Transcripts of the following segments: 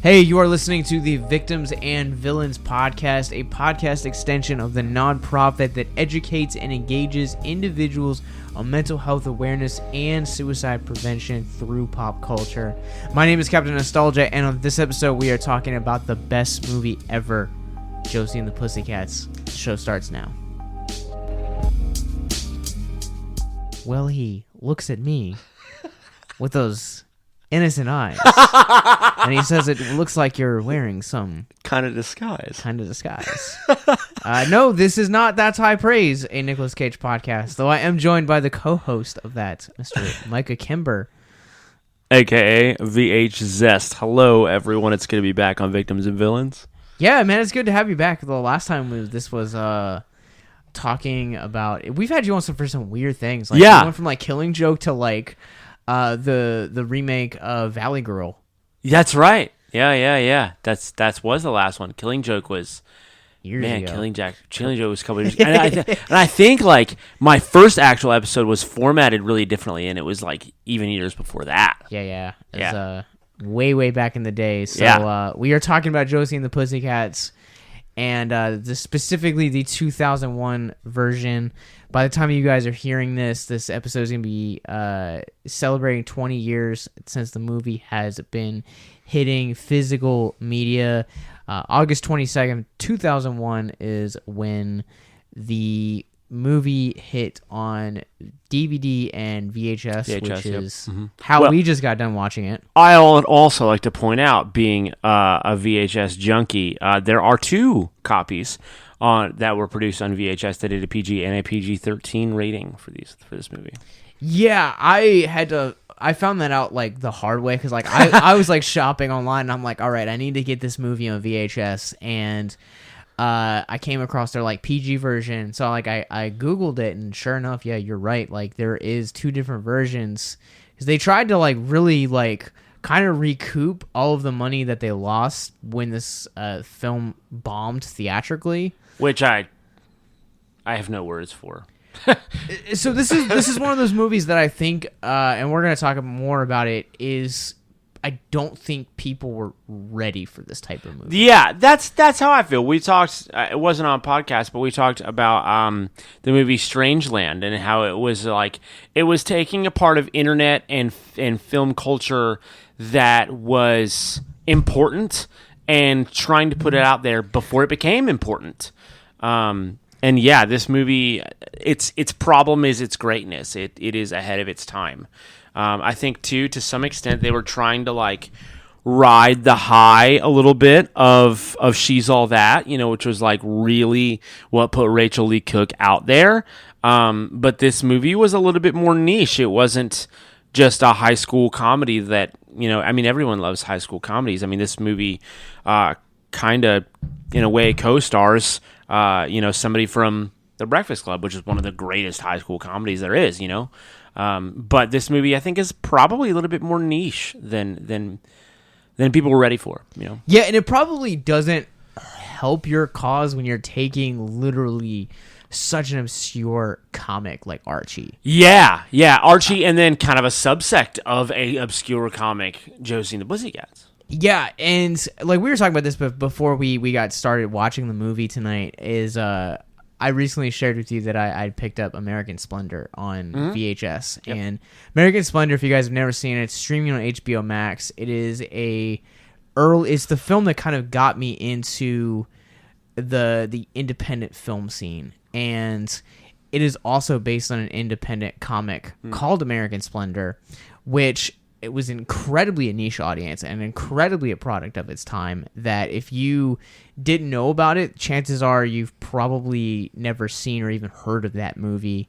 Hey, you are listening to the Victims and Villains podcast, a podcast extension of the nonprofit that educates and engages individuals on mental health awareness and suicide prevention through pop culture. My name is Captain Nostalgia, and on this episode, we are talking about the best movie ever, Josie and the Pussycats. The show starts now. Well, he looks at me with those innocent eyes, and he says it looks like you're wearing some kind of disguise. No, this is not That's High Praise, a Nicolas Cage podcast, though I am joined by the co-host of that, Mr. Micah Kimber, aka VH Zest. Hello everyone, it's going to be back on Victims and Villains. Yeah, man, it's good to have you back. The last time this was talking about, we've had you on for some weird things. Like, yeah, we went from like Killing Joke to like the remake of Valley Girl. That's right. Yeah. That was the last one. Killing Joke was years ago. Killing Joke was a couple years ago. And I think like my first actual episode was formatted really differently, and it was like even years before that. Yeah. It was, way back in the day. So we are talking about Josie and the Pussycats, and specifically the 2001 version. By the time you guys are hearing this episode is going to be celebrating 20 years since the movie has been hitting physical media. August 22nd, 2001 is when the movie hit on DVD and VHS, which is how we just got done watching it. I would also like to point out, being a VHS junkie, there are two copies that were produced on VHS that did a PG and a PG-13 rating for this movie. Yeah, I found that out like the hard way, because like I was like shopping online, and I'm like, all right, I need to get this movie on VHS, and I came across their like PG version, so like I googled it, and sure enough, yeah, you're right, like there is two different versions, because they tried to like really like kind of recoup all of the money that they lost when this film bombed theatrically, which I have no words for. So this is one of those movies that I think, and we're gonna talk more about it, is I don't think people were ready for this type of movie. Yeah, that's how I feel. We talked, it wasn't on podcast, but we talked about the movie Strangeland, and how it was like, it was taking a part of internet and film culture that was important and trying to put it out there before it became important. And yeah, this movie, its problem is its greatness. It is ahead of its time. I think too, to some extent, they were trying to like ride the high a little bit of She's All That, which was like really what put Rachel-Leigh-Cook out there. But this movie was a little bit more niche. It wasn't just a high school comedy that, everyone loves high school comedies. I mean, this movie kind of, in a way, co-stars somebody from The Breakfast Club, which is one of the greatest high school comedies there is, But this movie, I think, is probably a little bit more niche than people were ready for, Yeah, and it probably doesn't help your cause when you're taking literally such an obscure comic like Archie. Yeah, Archie, and then kind of a subsect of a obscure comic, Josie and the Pussycats. Yeah, and like we were talking about this before we got started watching the movie tonight, is I recently shared with you that I picked up American Splendor on VHS. Yep. And American Splendor, if you guys have never seen it, it's streaming on HBO Max. It's the film that kind of got me into the independent film scene, and it is also based on an independent comic called American Splendor, which it was incredibly a niche audience and incredibly a product of its time, that if you didn't know about it, chances are you've probably never seen or even heard of that movie.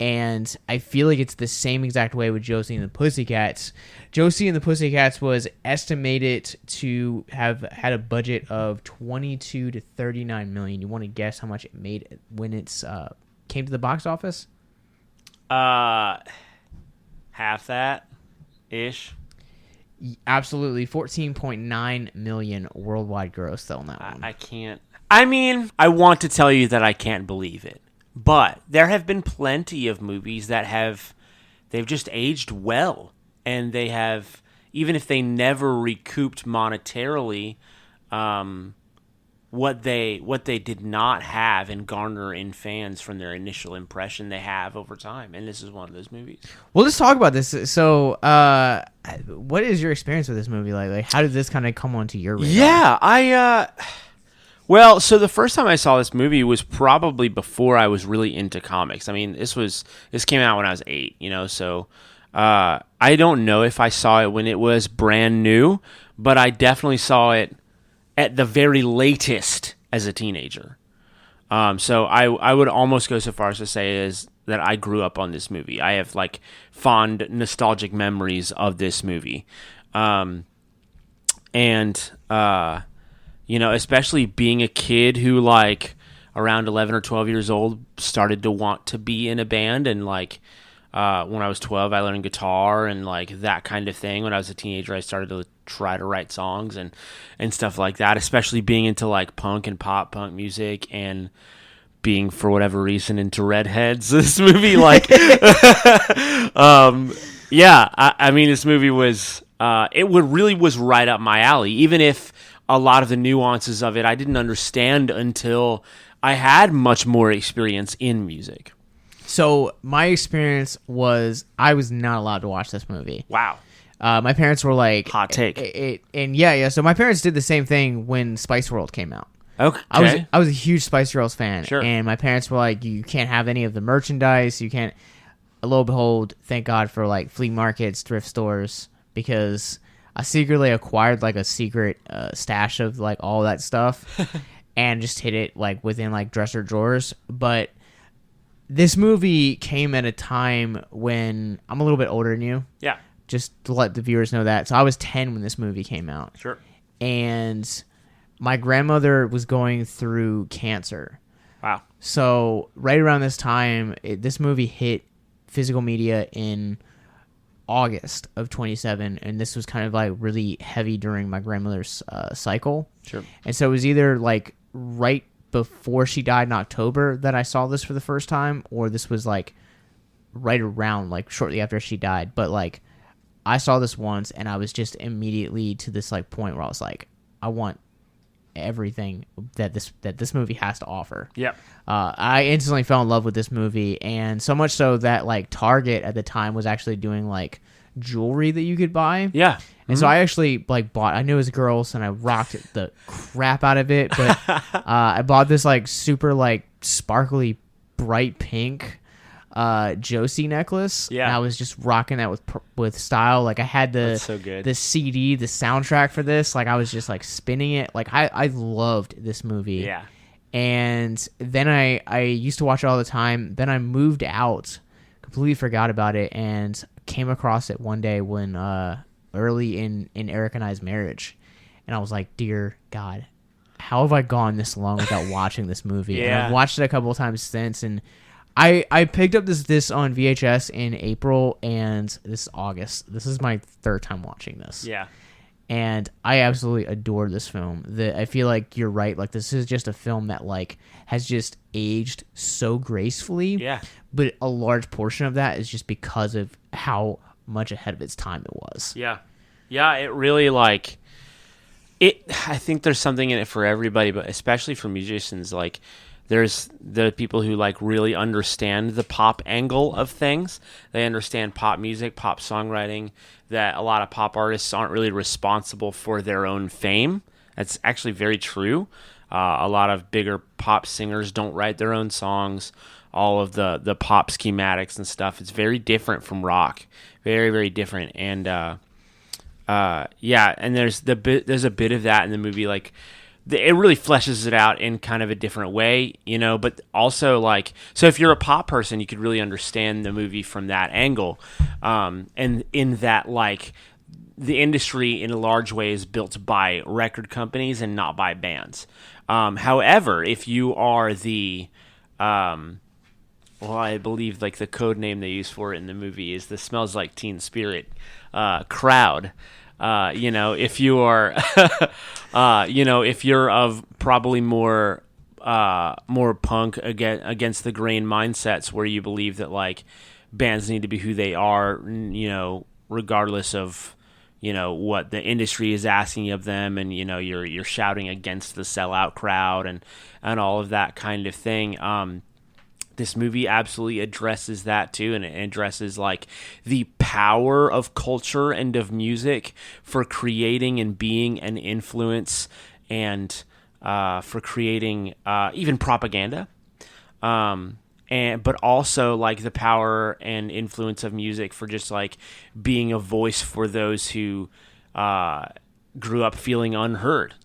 And I feel like it's the same exact way with Josie and the Pussycats. Josie and the Pussycats was estimated to have had a budget of $22 to $39 million. You want to guess how much it made when it's came to the box office? Half that. Ish. Absolutely. 14.9 million worldwide gross on that one. I can't. I mean, I want to tell you that I can't believe it, but there have been plenty of movies that they've just aged well, and they have even if they never recouped monetarily, what they did not have and garner in fans from their initial impression they have over time. And this is one of those movies. Well, let's talk about this. So, what is your experience with this movie? Like how did this kind of come onto your radar? Yeah, well, so the first time I saw this movie was probably before I was really into comics. I mean, this came out when I was 8, so I don't know if I saw it when it was brand new, but I definitely saw it at the very latest as a teenager. So I would almost go so far as to say is that I grew up on this movie. I have like fond nostalgic memories of this movie. Especially being a kid who like around 11 or 12 years old started to want to be in a band. And like, when I was 12, I learned guitar and like that kind of thing. When I was a teenager, I started to try to write songs and stuff like that, especially being into like punk and pop punk music and being for whatever reason into redheads. This movie like, I mean, this movie was, really was right up my alley, even if a lot of the nuances of it I didn't understand until I had much more experience in music. So my experience was I was not allowed to watch this movie. Wow. My parents were like... Hot take. So my parents did the same thing when Spice World came out. Okay. I was a huge Spice Girls fan. Sure. And my parents were like, you can't have any of the merchandise. You can't... Lo and behold, thank God for like flea markets, thrift stores, because I secretly acquired like a secret stash of like all that stuff and just hid it like within like dresser drawers. But this movie came at a time when I'm a little bit older than you. Yeah. Just to let the viewers know that. So I was 10 when this movie came out. Sure. And my grandmother was going through cancer. Wow. So right around this time, this movie hit physical media in August of 27, and this was kind of like really heavy during my grandmother's cycle. Sure. And so it was either like right before she died in October that I saw this for the first time, or this was like right around like shortly after she died. But like I saw this once and I was just immediately to this like point where I was like, I want everything that this movie has to offer. Yep. I instantly fell in love with this movie, and so much so that like Target at the time was actually doing like jewelry that you could buy. Yeah. And so I actually like bought, I knew it was girls and I rocked the crap out of it, but I bought this like super like sparkly bright pink Josie necklace. Yeah. And I was just rocking that with style. Like I had That's so good. the CD, the soundtrack for this. Like I was just like spinning it. Like I loved this movie. Yeah. And then I used to watch it all the time. Then I moved out, completely forgot about it, and came across it one day when early in Eric and I's marriage. And I was like, dear God, how have I gone this long without watching this movie? Yeah. And I've watched it a couple of times since, and I picked up this on VHS in April, and this is August. This is my third time watching this. Yeah. And I absolutely adore this film. I feel like you're right. Like this is just a film that like has just aged so gracefully. Yeah. But a large portion of that is just because of how much ahead of its time it was. Yeah. Yeah, it really like it. I think there's something in it for everybody, but especially for musicians. Like there's the people who like really understand the pop angle of things. They understand pop music, pop songwriting, that a lot of pop artists aren't really responsible for their own fame. That's actually very true. A lot of bigger pop singers don't write their own songs. All of the pop schematics and stuff. It's very different from rock. Very, very different. And and there's a bit of that in the movie. Like it really fleshes it out in kind of a different way, but also like, so if you're a pop person, you could really understand the movie from that angle. And in that, like, the industry in a large way is built by record companies and not by bands. However, if you are the, I believe like the code name they use for it in the movie is the Smells Like Teen Spirit crowd. If you are, if you're of probably more punk against the grain mindsets where you believe that like bands need to be who they are, regardless of, what the industry is asking of them, and you're shouting against the sellout crowd and all of that kind of thing. This movie absolutely addresses that too, and it addresses like the power of culture and of music for creating and being an influence, and for creating even propaganda, but also like the power and influence of music for just like being a voice for those who grew up feeling unheard.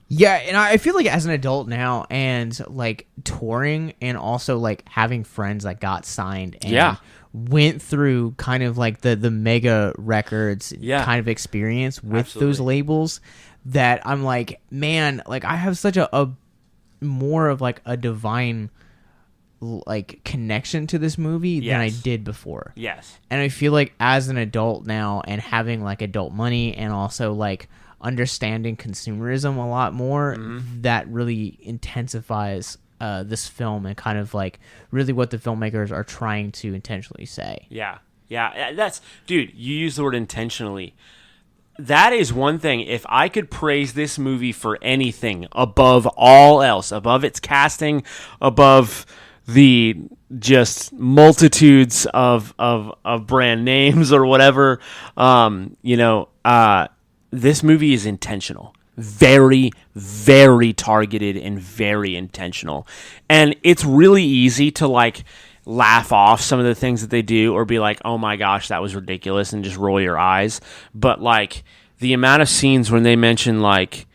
Yeah, and I feel like as an adult now, and like touring, and also like having friends that got signed and went through kind of like the mega records kind of experience with those labels, that I'm like, man, like I have such a more of like a divine like connection to this movie than I did before. Yes. And I feel like as an adult now, and having like adult money, and also like understanding consumerism a lot more, that really intensifies this film, and kind of like really what the filmmakers are trying to intentionally say. Yeah. That's, dude, you use the word intentionally. That is one thing. If I could praise this movie for anything above all else, above its casting, above the just multitudes of brand names or whatever, this movie is intentional. Very, very targeted and very intentional. And it's really easy to like laugh off some of the things that they do, or be like, oh my gosh, that was ridiculous, and just roll your eyes. But like the amount of scenes when they mention like,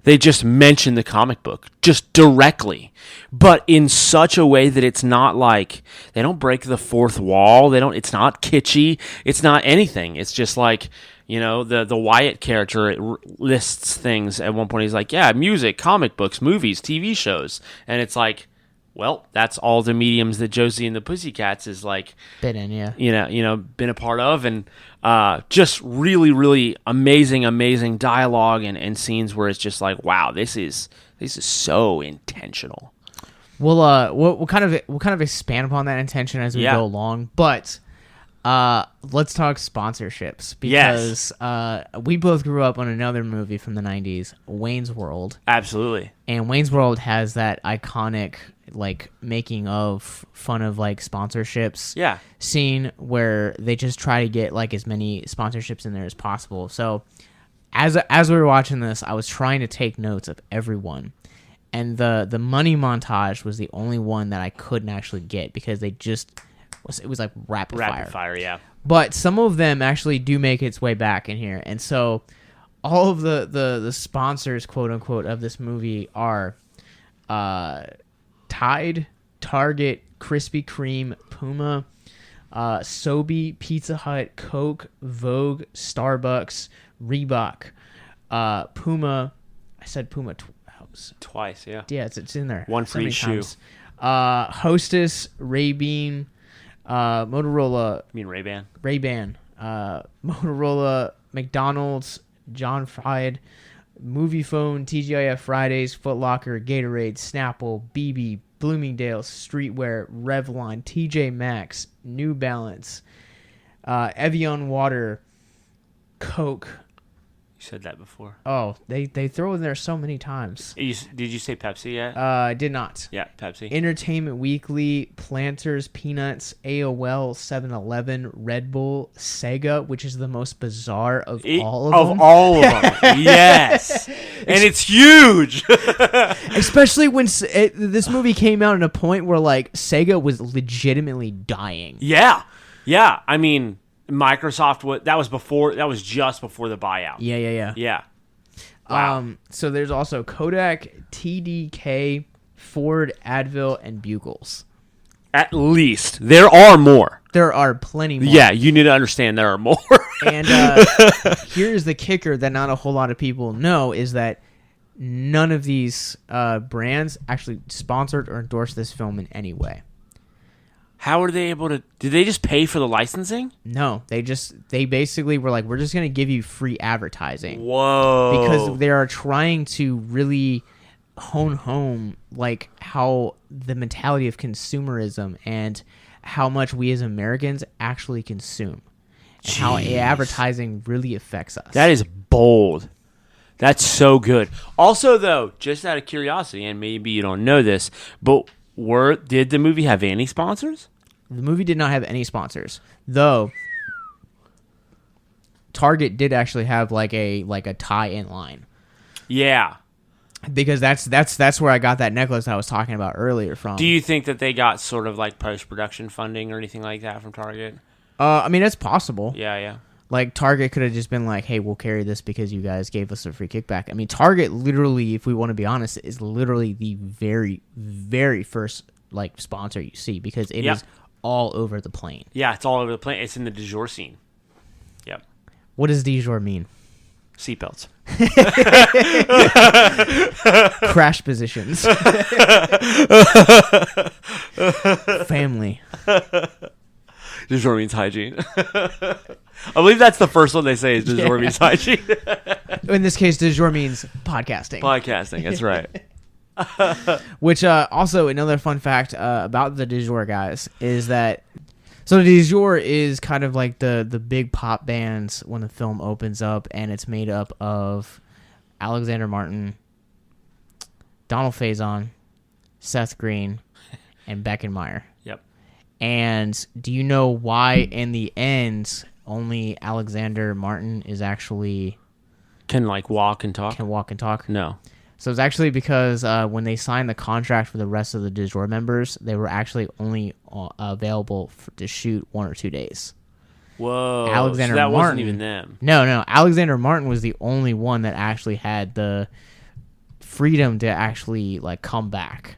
they just mention the comic book just directly, but in such a way that it's not like, they don't break the fourth wall. It's not kitschy. It's not anything. It's just like, the Wyatt character lists things at one point. He's like, yeah, music, comic books, movies, TV shows. And it's like, well, that's all the mediums that Josie and the Pussycats is like been in, been a part of. And just really, really amazing dialogue and scenes where it's just like, wow, this is so intentional. We'll kind of expand upon that intention as we go along, but let's talk sponsorships, because we both grew up on another movie from the 90s, Wayne's World. Absolutely. And Wayne's World has that iconic like making of fun of like sponsorships scene, where they just try to get like as many sponsorships in there as possible. So as we were watching this, I was trying to take notes of everyone, and the money montage was the only one that I couldn't actually get, because it was like rapid fire. Yeah. But some of them actually do make its way back in here. And so all of the sponsors, quote unquote, of this movie are Tide, Target, Krispy Kreme, Puma, Sobe, Pizza Hut, Coke, Vogue, Starbucks, Reebok, Puma. I said Puma twice, yeah. Yeah, it's in there. One free shoe. Hostess, Ray-Ban, Motorola. You mean Ray-Ban? Ray-Ban. Motorola, McDonald's, John Fried, Movie Phone, TGIF Fridays, Foot Locker, Gatorade, Snapple, BB, Bloomingdale's, Streetwear, Revlon, TJ Maxx, New Balance, Evian Water, Coke. You said that before. Oh, they throw in there so many times. Did you say Pepsi yet? I did not. Yeah, Pepsi. Entertainment Weekly, Planters, Peanuts, AOL, 7-Eleven, Red Bull, Sega, which is the most bizarre of all of them. Of all of them, yes. And it's huge. Especially when this movie came out at a point where like Sega was legitimately dying. Yeah. I mean, Microsoft that was just before the buyout. Yeah. Wow. So there's also Kodak, TDK, Ford, Advil, and Bugles. At least there are more. There are plenty more. Yeah, you need to understand there are more. And here's the kicker that not a whole lot of people know, is that none of these brands actually sponsored or endorsed this film in any way. How are they able to? Did they just pay for the licensing? No, they basically were like, we're just going to give you free advertising. Whoa. Because they are trying to really hone home like how the mentality of consumerism and how much we as Americans actually consume. and how advertising really affects us. That is bold. That's so good. Also, though, just out of curiosity, and maybe you don't know this, but did the movie have any sponsors? The movie did not have any sponsors, though. Target did actually have like a tie-in line. Yeah. Because that's where I got that necklace I was talking about earlier from. Do you think that they got sort of like post-production funding or anything like that from Target? I mean, it's possible. Yeah. Like, Target could have just been like, hey, we'll carry this because you guys gave us a free kickback. I mean, Target literally, if we want to be honest, is literally the very, very first, like, sponsor you see because it is all over the plane. Yeah, it's all over the plane. It's in the Dujour scene. Yep. What does Dujour mean? Seatbelts. Crash positions. Family. Dujour means hygiene. I believe that's the first one they say is Dujour means hygiene. In this case, Dujour means podcasting. Podcasting, that's right. Which also another fun fact about the Dujour guys is that so the Dujour is kind of like the big pop bands when the film opens up, and it's made up of Alexander Martin, Donald Faison, Seth Green, and Beckenmeyer. Yep. And do you know why in the end only Alexander Martin is actually can walk and talk? Can walk and talk? No. So it's actually because when they signed the contract for the rest of the Dujour members, they were actually only available to shoot 1 or 2 days. Whoa. Alexander so that Martin, wasn't even them. No. Alexander Martin was the only one that actually had the freedom to actually like come back.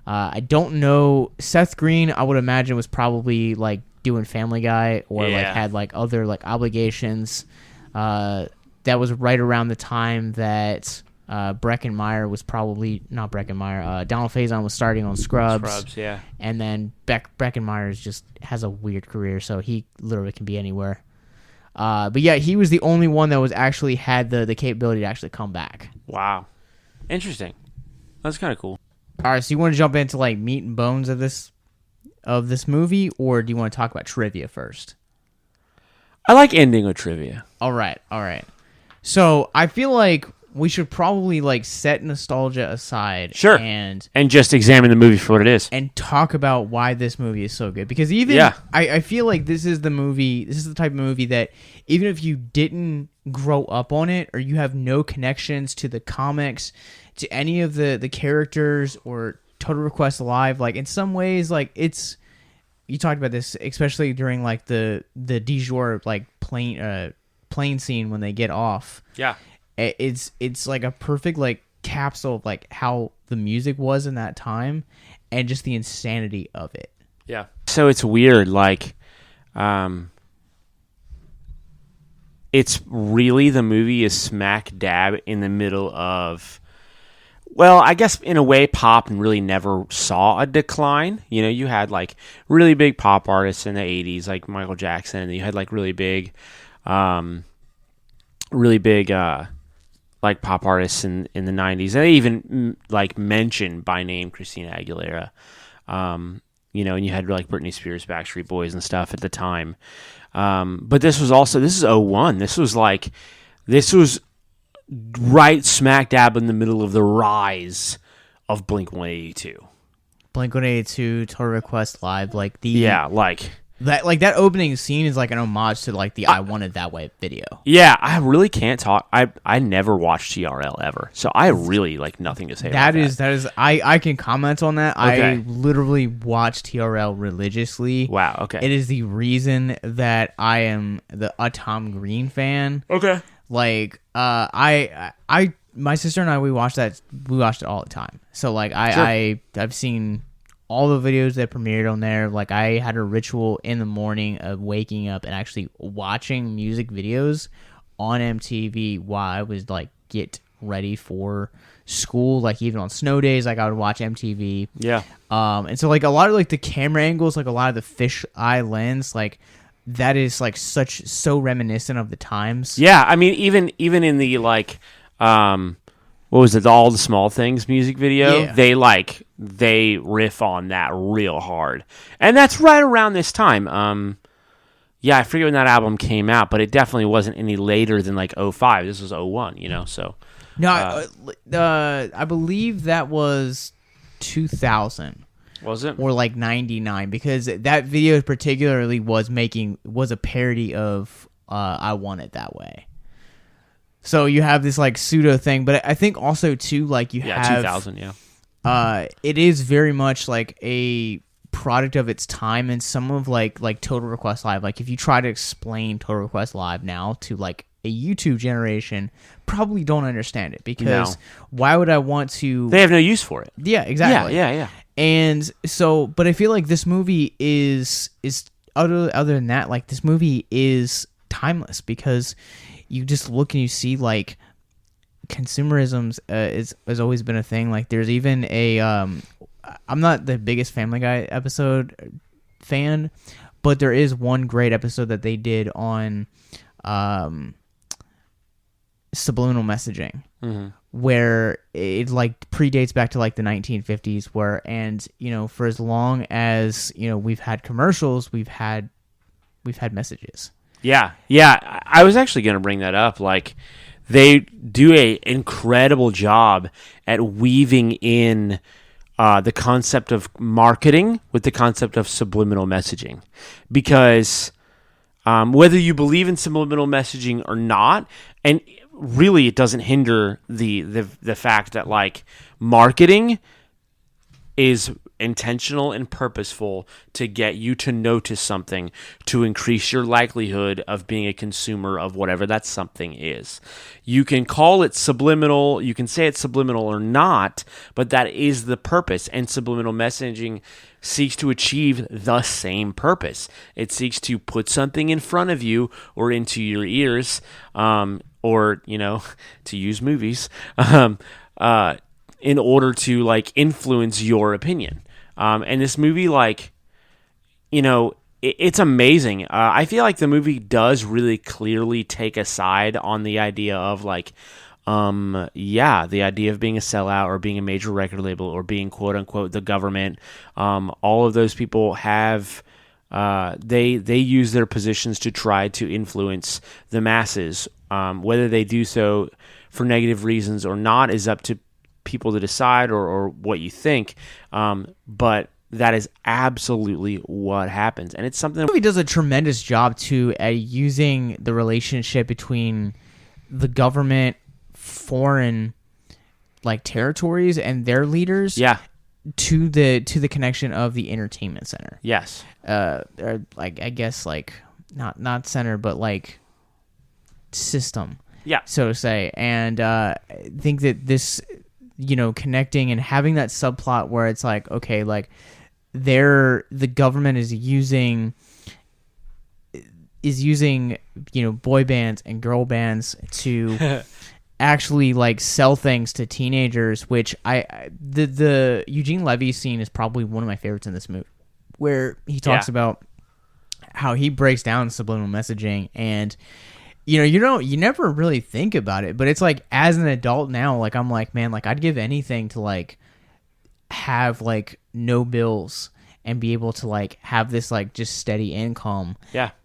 I don't know. Seth Green, I would imagine, was probably like doing Family Guy or like had like other like obligations. That was right around the time that Breckenmeyer was probably not Breckenmeyer. Donald Faison was starting on Scrubs. Scrubs, yeah. And then Breckenmeyer just has a weird career, so he literally can be anywhere. But yeah, he was the only one that was actually had the capability to actually come back. Wow, interesting. That's kind of cool. All right, so you want to jump into like meat and bones of this movie, or do you want to talk about trivia first? I like ending with trivia. All right. So I feel like we should probably like set nostalgia aside, sure, and just examine the movie for what it is, and talk about why this movie is so good. Because even I feel like this is the type of movie that even if you didn't grow up on it or you have no connections to the comics, to any of the characters or Total Request Live, like in some ways, like it's you talked about this, especially during like the Dujour like plane scene when they get off. Yeah. It's like a perfect like capsule of like how the music was in that time and just the insanity of it. Yeah. So it's weird, like it's really the movie is smack dab in the middle of, well, I guess in a way pop really never saw a decline. You know, you had like really big pop artists in the 80s like Michael Jackson, and you had like really big like pop artists in the 90s. They even like mentioned by name Christina Aguilera. You know, and you had like Britney Spears, Backstreet Boys and stuff at the time. But this is '01. This was right smack dab in the middle of the rise of Blink-182. Blink-182, Total Request Live, like the that opening scene is like an homage to like the I Want It That Way video. Yeah, I really can't talk. I never watched TRL ever, so I really like nothing to say about that. That is I can comment on that. Okay. I literally watch TRL religiously. Wow, okay. It is the reason that I am a Tom Green fan. Okay. Like my sister and I we watched it all the time. So like I've seen all the videos that premiered on there. Like I had a ritual in the morning of waking up and actually watching music videos on MTV while I was like get ready for school. Like even on snow days, like I would watch MTV. Yeah. And so like a lot of like the camera angles, like a lot of the fisheye lens, like that is like so reminiscent of the times. Yeah, I mean even in the like what was it, All the Small Things music video? Yeah. They riff on that real hard. And that's right around this time. Yeah, I forget when that album came out, but it definitely wasn't any later than like '05. This was '01, so. No, I believe that was 2000. Was it? Or like 99, because that video particularly was a parody of I Want It That Way. So you have this like pseudo thing, but I think also too, like you have 2000, yeah. It is very much like a product of its time, and some of like Total Request Live. Like if you try to explain Total Request Live now to like a YouTube generation, probably don't understand it, because why would I want to? They have no use for it. Yeah, exactly. Yeah. And so, but I feel like this movie is other than that, like this movie is timeless, because you just look and you see like consumerism has always been a thing. Like there's even a I'm not the biggest Family Guy episode fan, but there is one great episode that they did on subliminal messaging, where it like predates back to like the 1950s, where, and for as long as we've had commercials, we've had messages. Yeah. I was actually going to bring that up. Like, they do a incredible job at weaving in the concept of marketing with the concept of subliminal messaging, because whether you believe in subliminal messaging or not, and really it doesn't hinder the fact that like marketing is intentional and purposeful to get you to notice something, to increase your likelihood of being a consumer of whatever that something is. You can call it subliminal, you can say it's subliminal or not, but that is the purpose, and subliminal messaging seeks to achieve the same purpose. It seeks to put something in front of you or into your ears, or, to use movies, in order to like influence your opinion. And this movie, like, it's amazing. I feel like the movie does really clearly take a side on the idea of like, the idea of being a sellout or being a major record label or being quote unquote the government. All of those people have, they use their positions to try to influence the masses. Whether they do so for negative reasons or not is up to people to decide, or what you think, but that is absolutely what happens, and it's something. The movie does a tremendous job too at using the relationship between the government, foreign like territories, and their leaders, to the connection of the entertainment center. Yes, or like I guess like not center, but like system. Yeah, so to say, and I think that this. Connecting and having that subplot where it's like, okay, like the government is using boy bands and girl bands to actually like sell things to teenagers, which the Eugene Levy scene is probably one of my favorites in this movie, where he talks about how he breaks down subliminal messaging, and you never really think about it, but it's like as an adult now, like I'm like, man, like I'd give anything to like have like no bills and be able to like have this like just steady income,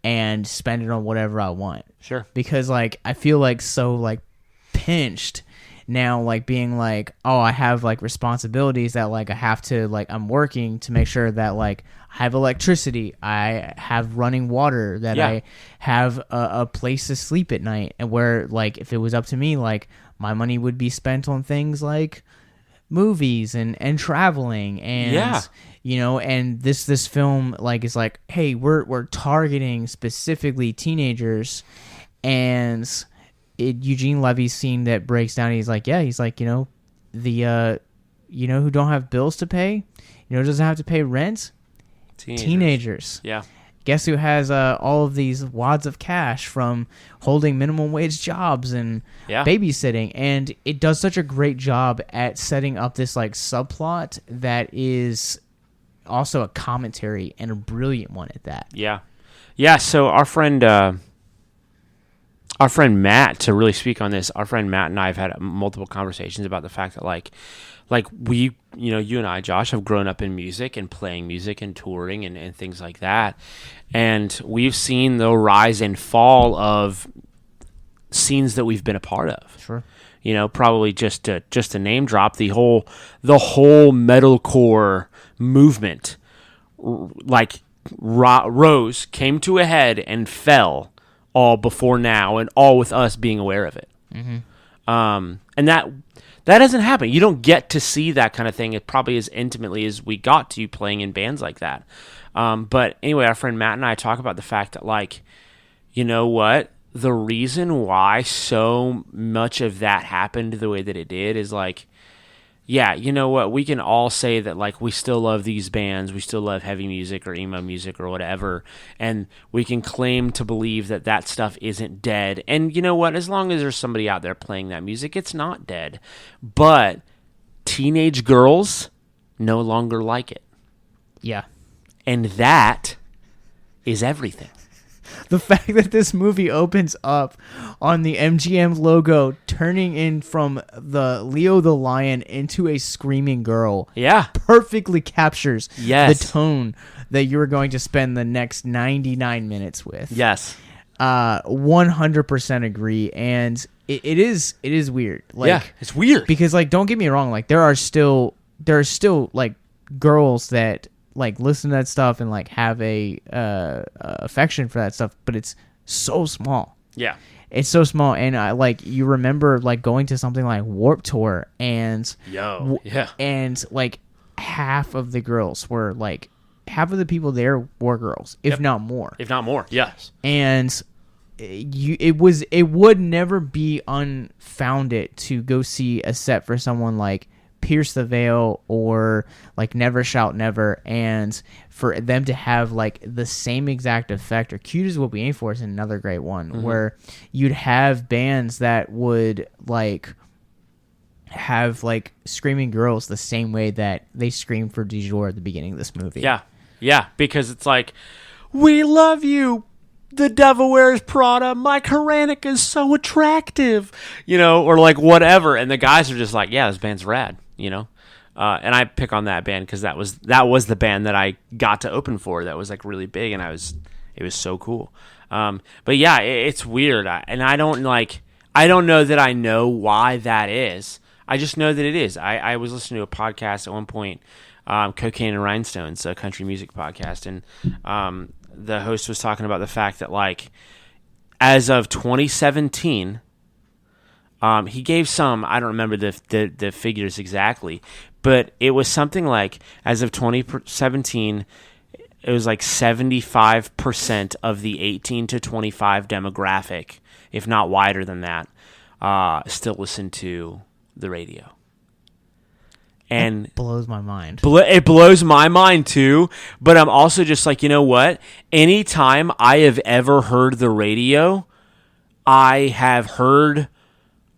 and spend it on whatever I want. Sure. Because like I feel like so like pinched now, like being like, oh, I have like responsibilities that like I have to like, I'm working to make sure that like I have electricity, I have running water, that I have a place to sleep at night, and where like if it was up to me, like my money would be spent on things like movies and traveling, and and this film like is like, hey, we're targeting specifically teenagers, and Eugene Levy's scene that breaks down, he's like the who don't have bills to pay, doesn't have to pay rent. Teenagers. Yeah. Guess who has all of these wads of cash from holding minimum wage jobs and babysitting, and it does such a great job at setting up this like subplot that is also a commentary, and a brilliant one at that. Yeah. So our friend our friend Matt, to really speak on this, our friend Matt and I have had multiple conversations about the fact that like we, you and I, Josh, have grown up in music and playing music and touring and things like that. And we've seen the rise and fall of scenes that we've been a part of. Sure. Probably just to name drop the whole metalcore movement, like rose, came to a head and fell all before now, and all with us being aware of it. Mm-hmm. And that doesn't happen. You don't get to see that kind of thing probably as intimately as we got to playing in bands like that. But anyway, our friend Matt and I talk about the fact that, like, you know what? The reason why so much of that happened the way that it did is like, yeah, you know what? We can all say that, like, we still love these bands, we still love heavy music or emo music or whatever, and we can claim to believe that that stuff isn't dead. And you know what? As long as there's somebody out there playing that music, it's not dead. But teenage girls no longer like it. Yeah. And that is everything. The fact that this movie opens up on the MGM logo turning in from the Leo the Lion into a screaming girl, perfectly captures the tone that you're going to spend the next 99 minutes with. Yes. 100% agree. And it is weird. Like, it's weird. Because, like, don't get me wrong, like, there are still like girls that like listen to that stuff and like have a affection for that stuff, but it's so small. Yeah, it's so small. And like, you remember like going to something like Warped Tour and and like half of the people there were girls, if not more. Yes. And it would never be unfounded to go see a set for someone like Pierce the Veil or like Never Shout Never, and for them to have like the same exact effect, or Cute Is What We Aim For is another great one, where you'd have bands that would like have like screaming girls the same way that they scream for Dujour at the beginning of this movie. Yeah, because it's like, we love you, the Devil Wears Prada, Mike Horanica is so attractive, or like whatever, and the guys are just like, yeah, this band's rad, and I pick on that band because that was the band that I got to open for, that was like really big, and it was so cool. But yeah, it's weird, and I don't know that I know why that is. I just know that it is. I was listening to a podcast at one point, Cocaine and Rhinestones, a country music podcast, and the host was talking about the fact that, like, as of 2017, he gave some, I don't remember the figures exactly, but it was something like, as of 2017, it was like 75% of the 18 to 25 demographic, if not wider than that, still listen to the radio. And it blows my mind. It blows my mind too, but I'm also just like, you know what? Anytime I have ever heard the radio, I have heard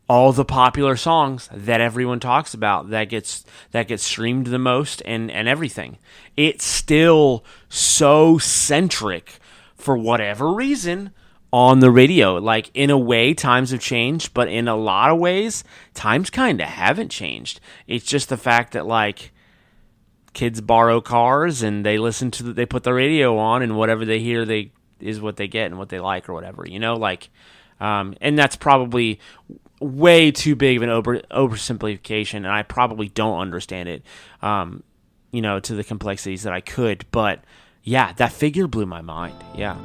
all the popular songs that everyone talks about, that gets streamed the most, and everything. It's still so centric for whatever reason on the radio. Like, in a way, times have changed, but in a lot of ways, times kind of haven't changed. It's just the fact that, like, kids borrow cars and they they put the radio on, and whatever they hear is what they get and what they like or whatever, and that's probably way too big of an oversimplification, and I probably don't understand it, to the complexities that I could. But yeah, that figure blew my mind. Yeah.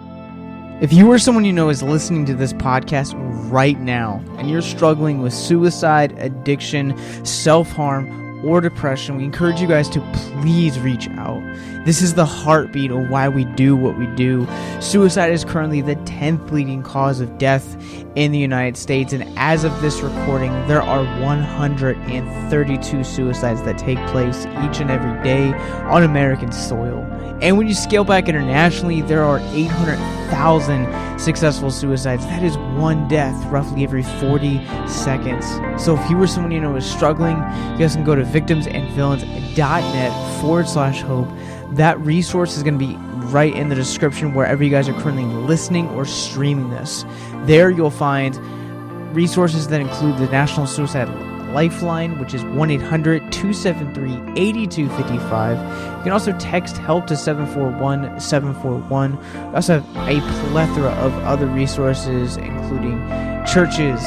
If you or someone you know is listening to this podcast right now and you're struggling with suicide, addiction, self-harm, or depression, we encourage you guys to please reach out. This is the heartbeat of why we do what we do. Suicide is currently the 10th leading cause of death in the United States, and as of this recording, there are 132 suicides that take place each and every day on American soil. And when you scale back internationally, there are 800,000 successful suicides. That is one death roughly every 40 seconds. So if you or someone you know is struggling, you guys can go to victimsandvillains.net/hope. That resource is going to be right in the description wherever you guys are currently listening or streaming this. There you'll find resources that include the National Suicide Lifeline, which is 1-800-273-8255. You can also text HELP to 741-741. We also have a plethora of other resources, including churches,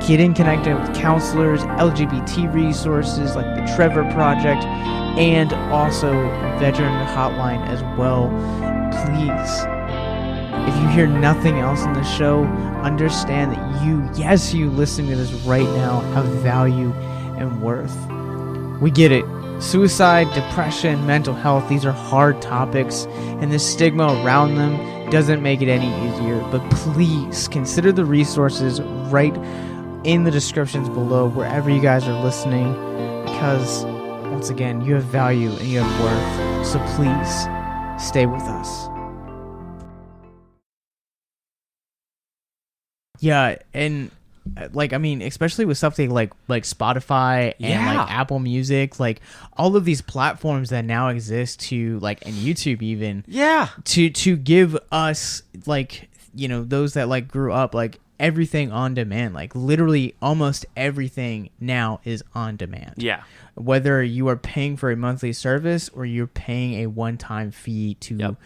getting connected with counselors, LGBT resources like the Trevor Project, and also veteran hotline as well. Please, if you hear nothing else in the show, understand that you listening to this right now, have value and worth. We get it. Suicide, depression, mental health, these are hard topics, and the stigma around them doesn't make it any easier. But please consider the resources right in the descriptions below, wherever you guys are listening, because once again, you have value and you have worth. So please stay with us. Yeah, and especially with something like Spotify and like Apple Music, like all of these platforms that now exist to and YouTube even, to give us those that grew up everything on demand. Like literally almost everything now is on demand. Yeah. Whether you are paying for a monthly service or you're paying a one-time fee to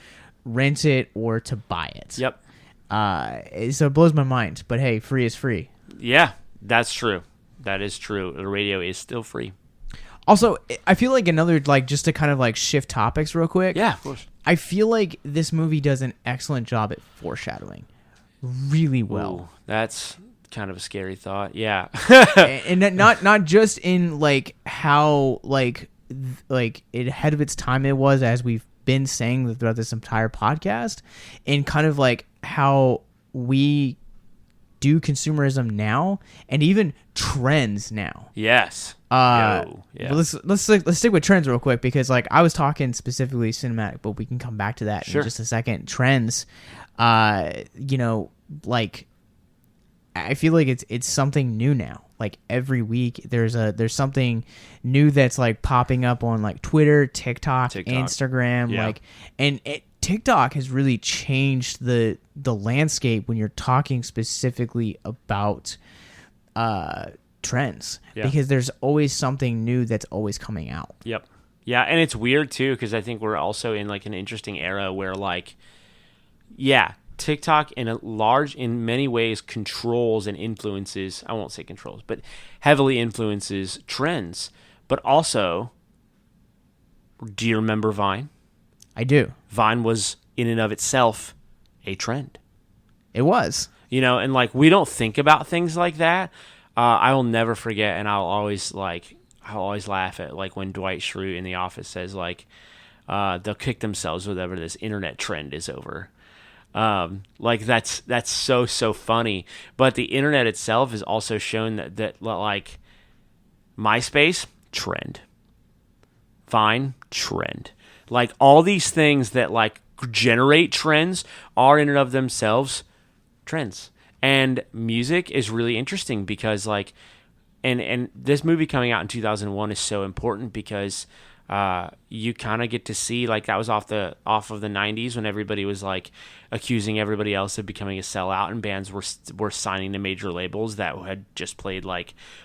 rent it or to buy it. Yep. So it blows my mind, but hey, free is free. Yeah, that's true. That is true. The radio is still free. Also, I feel like another, just to kind of shift topics real quick. Yeah, of course. I feel like this movie does an excellent job at foreshadowing. Really well. Ooh, that's kind of a scary thought. Yeah. And not just in how it ahead of its time it was, as we've been saying throughout this entire podcast, and kind of how we do consumerism now and even trends now. Yes. Let's stick with trends real quick, because I was talking specifically cinematic, but we can come back to that in just a second. Trends, I feel like it's something new now. Every week there's something new that's popping up on Twitter, TikTok, Instagram, TikTok has really changed the landscape when you're talking specifically about trends, because there's always something new that's always coming out. Yep. Yeah, and it's weird too, because I think we're also in an interesting era where TikTok in many ways controls and influences, I won't say controls, but heavily influences trends. But also, do you remember Vine? I do. Vine was in and of itself a trend. It was. And we don't think about things like that. I will never forget, and I'll always laugh at when Dwight Schrute in The Office says they'll kick themselves whenever this internet trend is over. That's so funny. But the internet itself has also shown that MySpace, trend. Vine, trend. All these things that generate trends are in and of themselves trends. And music is really interesting because and this movie coming out in 2001 is so important because you kind of get to see that was off of the 90s when everybody was accusing everybody else of becoming a sellout, and bands were signing to major labels that had just played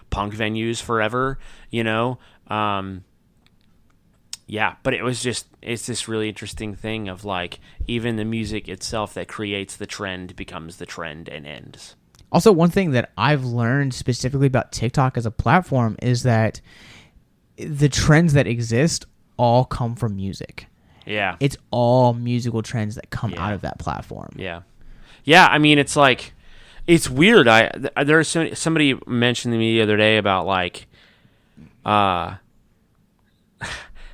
punk venues forever, but it's this really interesting thing of even the music itself that creates the trend becomes the trend and ends. Also, one thing that I've learned specifically about TikTok as a platform is that the trends that exist all come from music. Yeah. It's all musical trends that come out of that platform. Yeah. Yeah, I mean, it's it's weird. There's somebody mentioned to me the other day about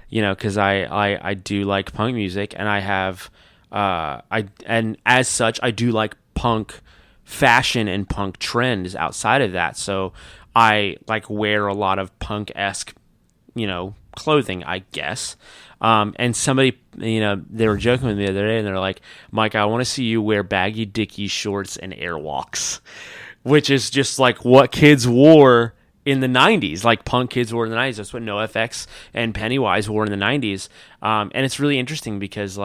because I do like punk music, and I have and as such I do like punk fashion and punk trends outside of that. So I wear a lot of punk-esque clothing, I guess. And somebody, they were joking with me the other day, and they're like, Mike, I want to see you wear baggy Dickies shorts and Airwalks, which is just what kids wore in the 90s, punk kids wore in the 90s. That's what NoFX and Pennywise wore in the 90s. And it's really interesting because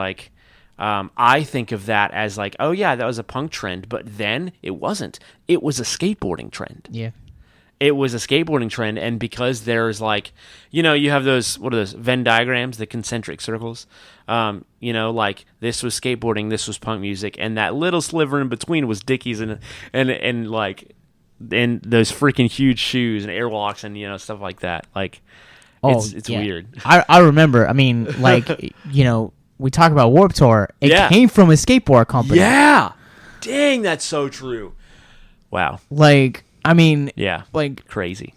I think of that as like, oh yeah, that was a punk trend, but then it wasn't. It was a skateboarding trend. Yeah. It was a skateboarding trend, and because there's like, you have those, what are those, Venn diagrams, the concentric circles, like this was skateboarding, this was punk music, and that little sliver in between was Dickies and those freaking huge shoes and airwalks and stuff like that. Like, it's weird. I remember. I mean, like we talk about Warped Tour. It came from a skateboard company. Yeah. Dang, that's so true. Wow. Like, I mean, yeah, like crazy.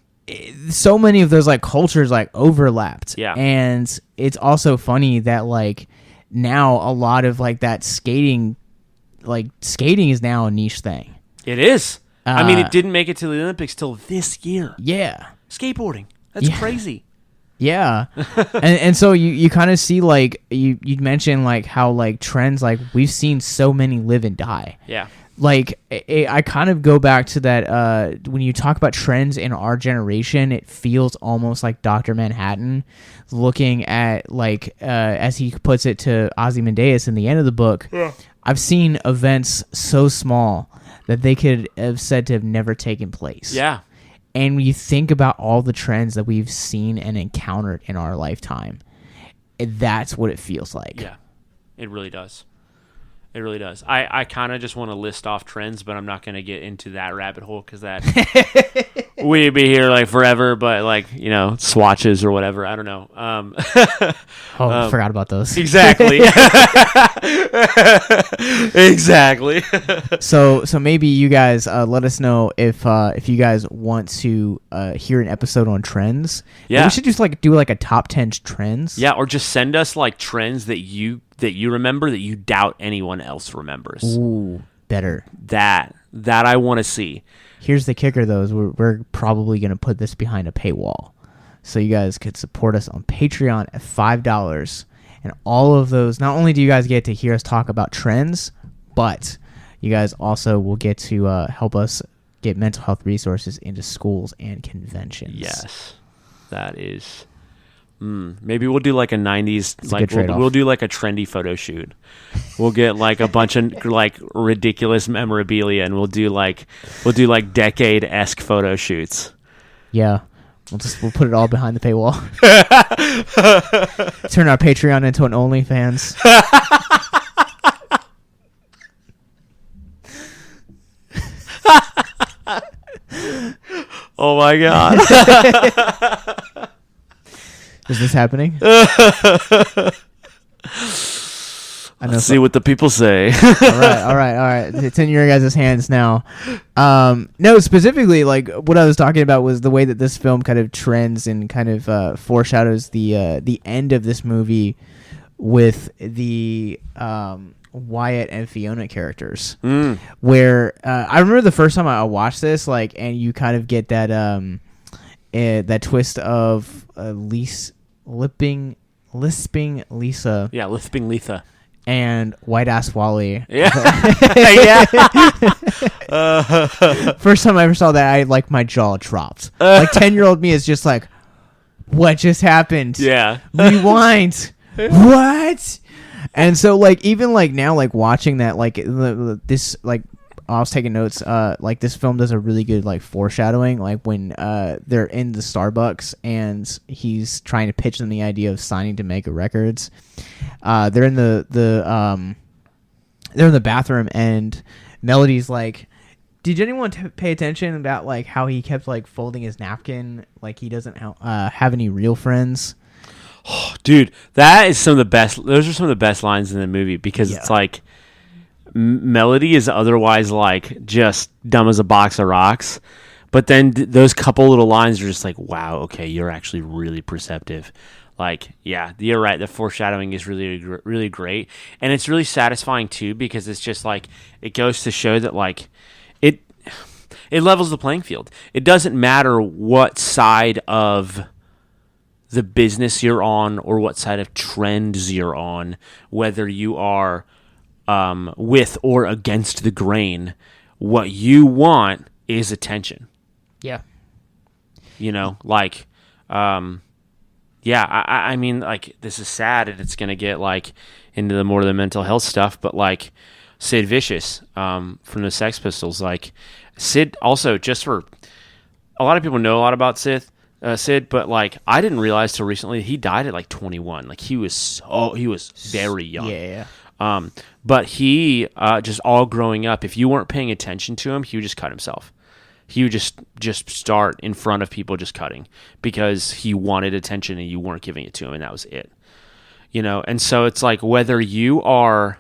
So many of those like cultures like overlapped. Yeah. And it's also funny that like now a lot of like that skating is now a niche thing. It is. I mean, it didn't make it to the Olympics till this year. Yeah. Skateboarding. That's crazy. Yeah. and so you kind of see like you mentioned like how like trends, like we've seen so many live and die. Yeah. Like I kind of go back to that when you talk about trends in our generation, it feels almost like Dr. Manhattan looking at like as he puts it to Ozymandias in the end of the book. Yeah. I've seen events so small that they could have said to have never taken place. Yeah. And when you think about all the trends that we've seen and encountered in our lifetime, that's what it feels like. Yeah, it really does. It really does. I kind of just want to list off trends, but I'm not going to get into that rabbit hole because that we'd be here like forever. But like swatches or whatever. I don't know. I forgot about those. Exactly. Exactly. So maybe you guys let us know if you guys want to hear an episode on trends. Yeah, maybe we should just like do like a top 10 trends. Yeah, or just send us like trends that you remember that you doubt anyone else remembers. Ooh, better. That I want to see. Here's the kicker, though, is we're probably going to put this behind a paywall. So you guys could support us on Patreon at $5. And all of those, not only do you guys get to hear us talk about trends, but you guys also will get to help us get mental health resources into schools and conventions. Yes, that is... maybe we'll do like a 90s, it's like we'll do like a trendy photo shoot. We'll get like a bunch of like ridiculous memorabilia, and we'll do like decade-esque photo shoots. Yeah, we'll put it all behind the paywall. Turn our Patreon into an OnlyFans. Oh my god. Is this happening? Let's see what the people say. All right. It's in your guys' hands now. No, specifically, like what I was talking about was the way that this film kind of trends and kind of foreshadows the end of this movie with the Wyatt and Fiona characters. Where I remember the first time I watched this, like, and you kind of get that that twist of lisping Lisa. Yeah, lisping Lisa. And white ass Wally. Yeah. Yeah. First time I ever saw that, my jaw dropped. Like 10-year-old me is just like, what just happened? Yeah. Rewind. What? And so like even like now like watching that like this like I was taking notes. Like this film does a really good like foreshadowing. Like when they're in the Starbucks and he's trying to pitch them the idea of signing to Mega Records. They're in the bathroom and Melody's like, did anyone pay attention about like how he kept like folding his napkin like he doesn't have any real friends? Dude, that is some of the best. Those are some of the best lines in the movie because it's like. Melody is otherwise like just dumb as a box of rocks, but then those couple little lines are just like, wow, okay, you're actually really perceptive. Like, yeah, you're right. The foreshadowing is really, really great, and it's really satisfying too because it's just like it goes to show that like it levels the playing field. It doesn't matter what side of the business you're on or what side of trends you're on, whether you are with or against the grain, what you want is attention. Yeah. Like, yeah, I mean, like, this is sad, and it's gonna get like into the mental health stuff, but like Sid Vicious, from the Sex Pistols, like Sid also, just for a lot of people know a lot about Sid, but like I didn't realize till recently he died at like 21. Like he was very young. Yeah. But he just all growing up, if you weren't paying attention to him, he would just cut himself. He would just start in front of people just cutting because he wanted attention and you weren't giving it to him, and that was it. You know, and so it's like whether you're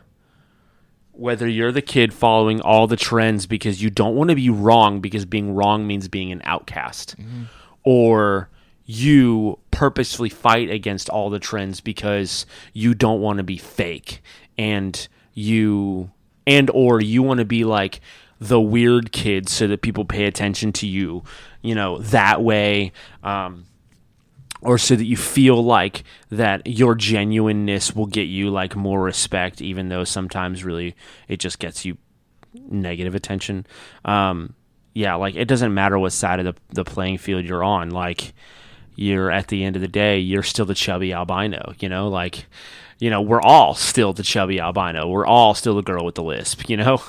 the kid following all the trends because you don't want to be wrong because being wrong means being an outcast, or you purposefully fight against all the trends because you don't want to be fake or you want to be like the weird kid so that people pay attention to you, you know, that way, or so that you feel like that your genuineness will get you like more respect, even though sometimes really it just gets you negative attention. Yeah, like it doesn't matter what side of the playing field you're on. Like you're, at the end of the day, you're still the chubby albino, you know, like, you know, we're all still the chubby albino. We're all still the girl with the lisp, you know,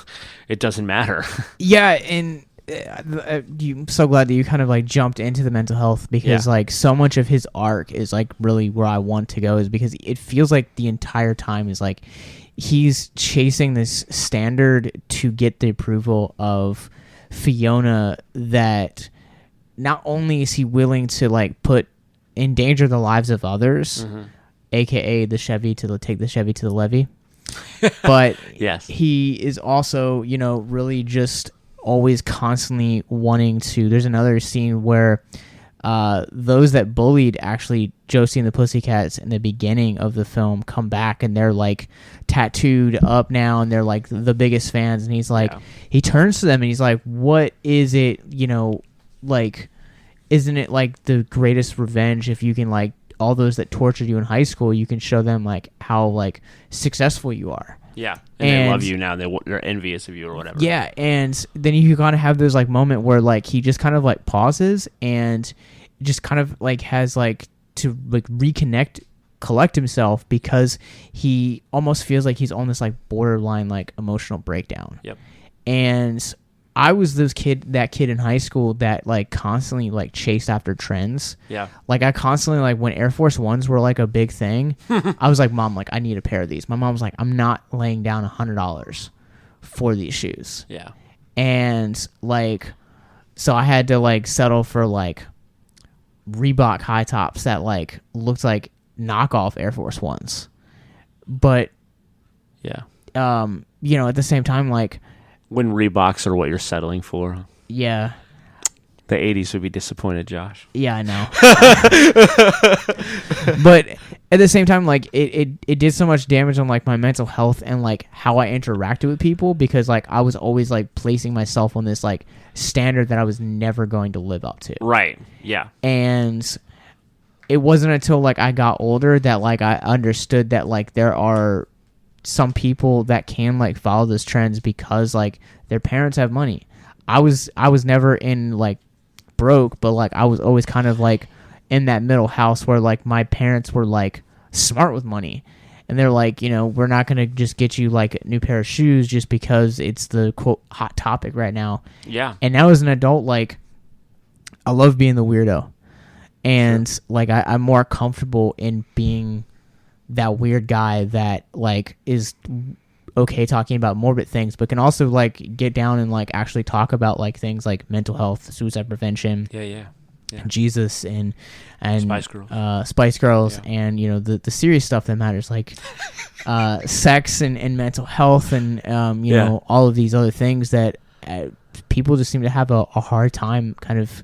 it doesn't matter. Yeah. And I'm so glad that you kind of like jumped into the mental health because like so much of his arc is like really where I want to go, is because it feels like the entire time is like he's chasing this standard to get the approval of Fiona, that not only is he willing to like put in danger the lives of others, aka the Chevy to take the Chevy to the levee, but yes, he is also, you know, really just always constantly wanting to. There's another scene where those that bullied actually Josie and the Pussycats in the beginning of the film come back, and they're like tattooed up now, and they're like the biggest fans, and he's like, he turns to them and he's like, what is it, you know, like, isn't it like the greatest revenge if you can, like, all those that tortured you in high school, you can show them like how like successful you are. Yeah, and they love you now. They're envious of you or whatever. Yeah, and then you kind of have this like moment where like he just kind of like pauses and just kind of like has like to like collect himself, because he almost feels like he's on this like borderline like emotional breakdown. Yep. And I was that kid in high school that like constantly like chased after trends. Yeah. Like I constantly, like when Air Force Ones were like a big thing, I was like, Mom, like I need a pair of these. My mom was like, I'm not laying down $100 for these shoes. Yeah. And like, so I had to like settle for like Reebok high tops that like looked like knockoff Air Force Ones. But yeah. You know, at the same time, like, when Reeboks are what you're settling for. Yeah. The 80s would be disappointed, Josh. Yeah, I know. But at the same time, like, it did so much damage on, like, my mental health and, like, how I interacted with people, because, like, I was always, like, placing myself on this, like, standard that I was never going to live up to. Right, yeah. And it wasn't until, like, I got older that, like, I understood that, like, there are some people that can like follow those trends because like their parents have money. I was never in like broke, but like I was always kind of like in that middle house where like my parents were like smart with money, and they're like, you know, we're not gonna just get you like a new pair of shoes just because it's the quote hot topic right now. Yeah. And now as an adult, like I love being the weirdo, and like I'm more comfortable in being that weird guy that like is okay talking about morbid things, but can also like get down and like actually talk about like things like mental health, suicide prevention, Jesus and Spice Girls, and you know the serious stuff that matters, like sex and mental health, and you know, all of these other things that people just seem to have a hard time kind of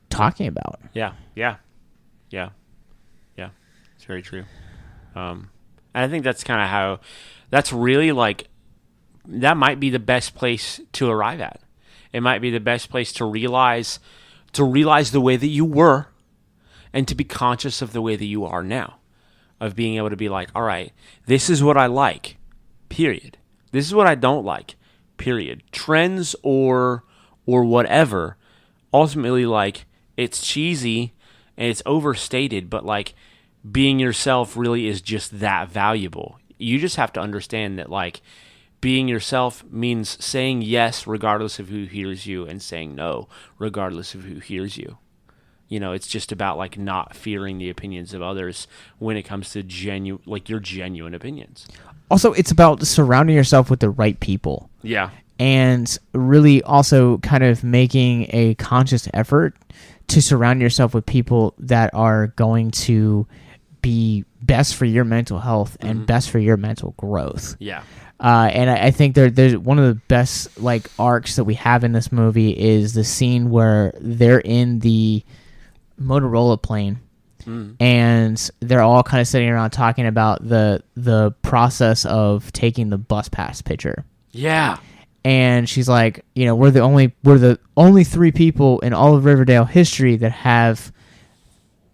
talking about. Yeah. It's very true. And I think that's kind of how, that's really like, that might be the best place to arrive at. It might be the best place to realize the way that you were, and to be conscious of the way that you are now, of being able to be like, all right, this is what I like, period. This is what I don't like, period. Trends or whatever, ultimately, like, it's cheesy and it's overstated, but like being yourself really is just that valuable. You just have to understand that like being yourself means saying yes regardless of who hears you and saying no regardless of who hears you. It's just about like not fearing the opinions of others when it comes to your genuine opinions. Also, it's about surrounding yourself with the right people. Yeah. And really also kind of making a conscious effort to surround yourself with people that are going to be best for your mental health and best for your mental growth. Yeah. And I think there's one of the best like arcs that we have in this movie is the scene where they're in the Motorola plane and they're all kind of sitting around talking about the process of taking the bus pass picture. Yeah. And she's like, we're the only 3 people in all of Riverdale history that have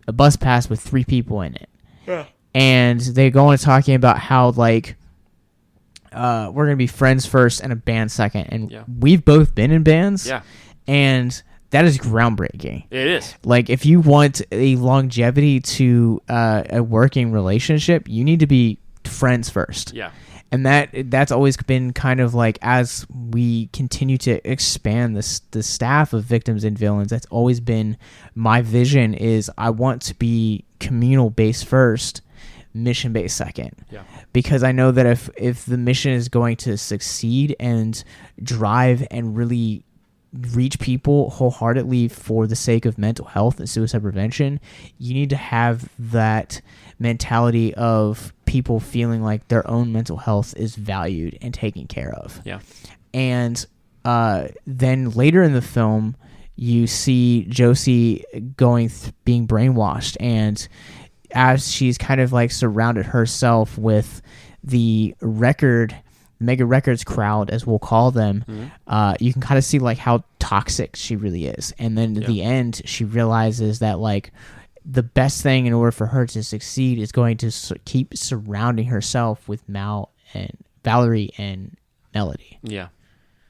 a bus pass with 3 people in it. Yeah. And they go on talking about how like we're gonna be friends first and a band second, and we've both been in bands. Yeah. And that is groundbreaking. It is. Like, if you want a longevity to a working relationship, you need to be friends first. Yeah. And that's always been kind of like, as we continue to expand the staff of victims and villains, that's always been my vision is I want to be communal based first, mission based second. Yeah. Because I know that if the mission is going to succeed and drive and really reach people wholeheartedly for the sake of mental health and suicide prevention, you need to have that mentality of people feeling like their own mental health is valued and taken care of. Yeah. And then later in the film, you see Josie being brainwashed, and as she's kind of like surrounded herself with the Mega Records crowd, as we'll call them, you can kind of see like how toxic she really is. And then at the end, she realizes that like the best thing in order for her to succeed is going to keep surrounding herself with Valerie and Melody. Yeah.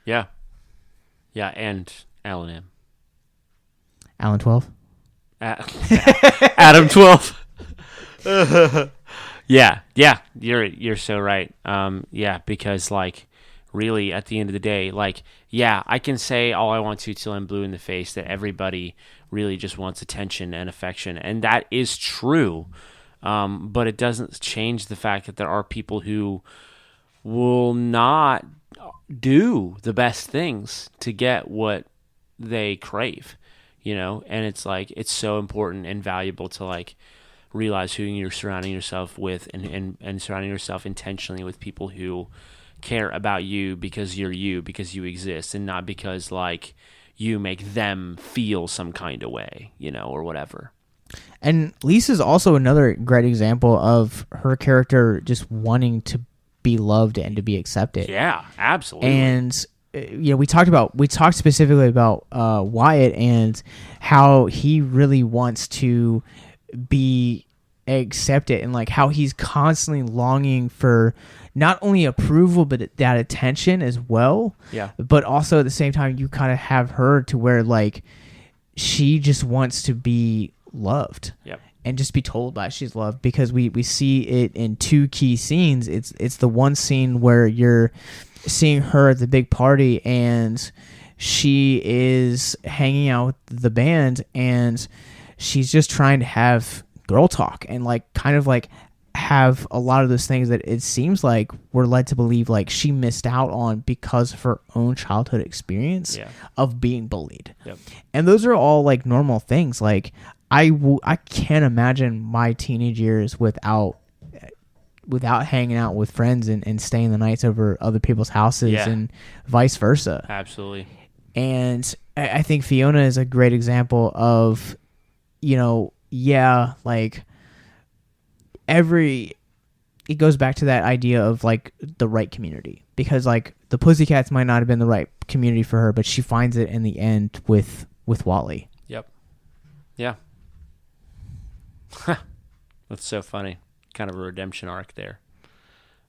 Yeah. Yeah, and Alan M. Alan 12? Adam 12. Yeah, you're so right. Because like really at the end of the day, like I can say all I want to till I'm blue in the face that everybody really just wants attention and affection, and that is true. But it doesn't change the fact that there are people who will not do the best things to get what they crave, and it's like it's so important and valuable to like realize who you're surrounding yourself with and surrounding yourself intentionally with people who care about you because because you exist, and not because like you make them feel some kind of way, or whatever. And Lisa's also another great example of her character just wanting to be loved and to be accepted. Yeah, absolutely. And we talked specifically about Wyatt and how he really wants to be accepted, and like how he's constantly longing for not only approval but that attention as well. Yeah. But also at the same time, you kind of have her to where like she just wants to be loved. Yep. And just be told that she's loved, because we see it in 2 key scenes. It's the one scene where you're seeing her at the big party and she is hanging out with the band and she's just trying to have girl talk and like kind of like have a lot of those things that it seems like we're led to believe like she missed out on because of her own childhood experience of being bullied. Yep. And those are all like normal things. Like I can't imagine my teenage years without hanging out with friends and staying the nights over other people's houses and vice versa. Absolutely. And I think Fiona is a great example of, like it goes back to that idea of like the right community, because like the Pussycats might not have been the right community for her, but she finds it in the end with Wally. Yep. Yeah. That's so funny. Kind of a redemption arc there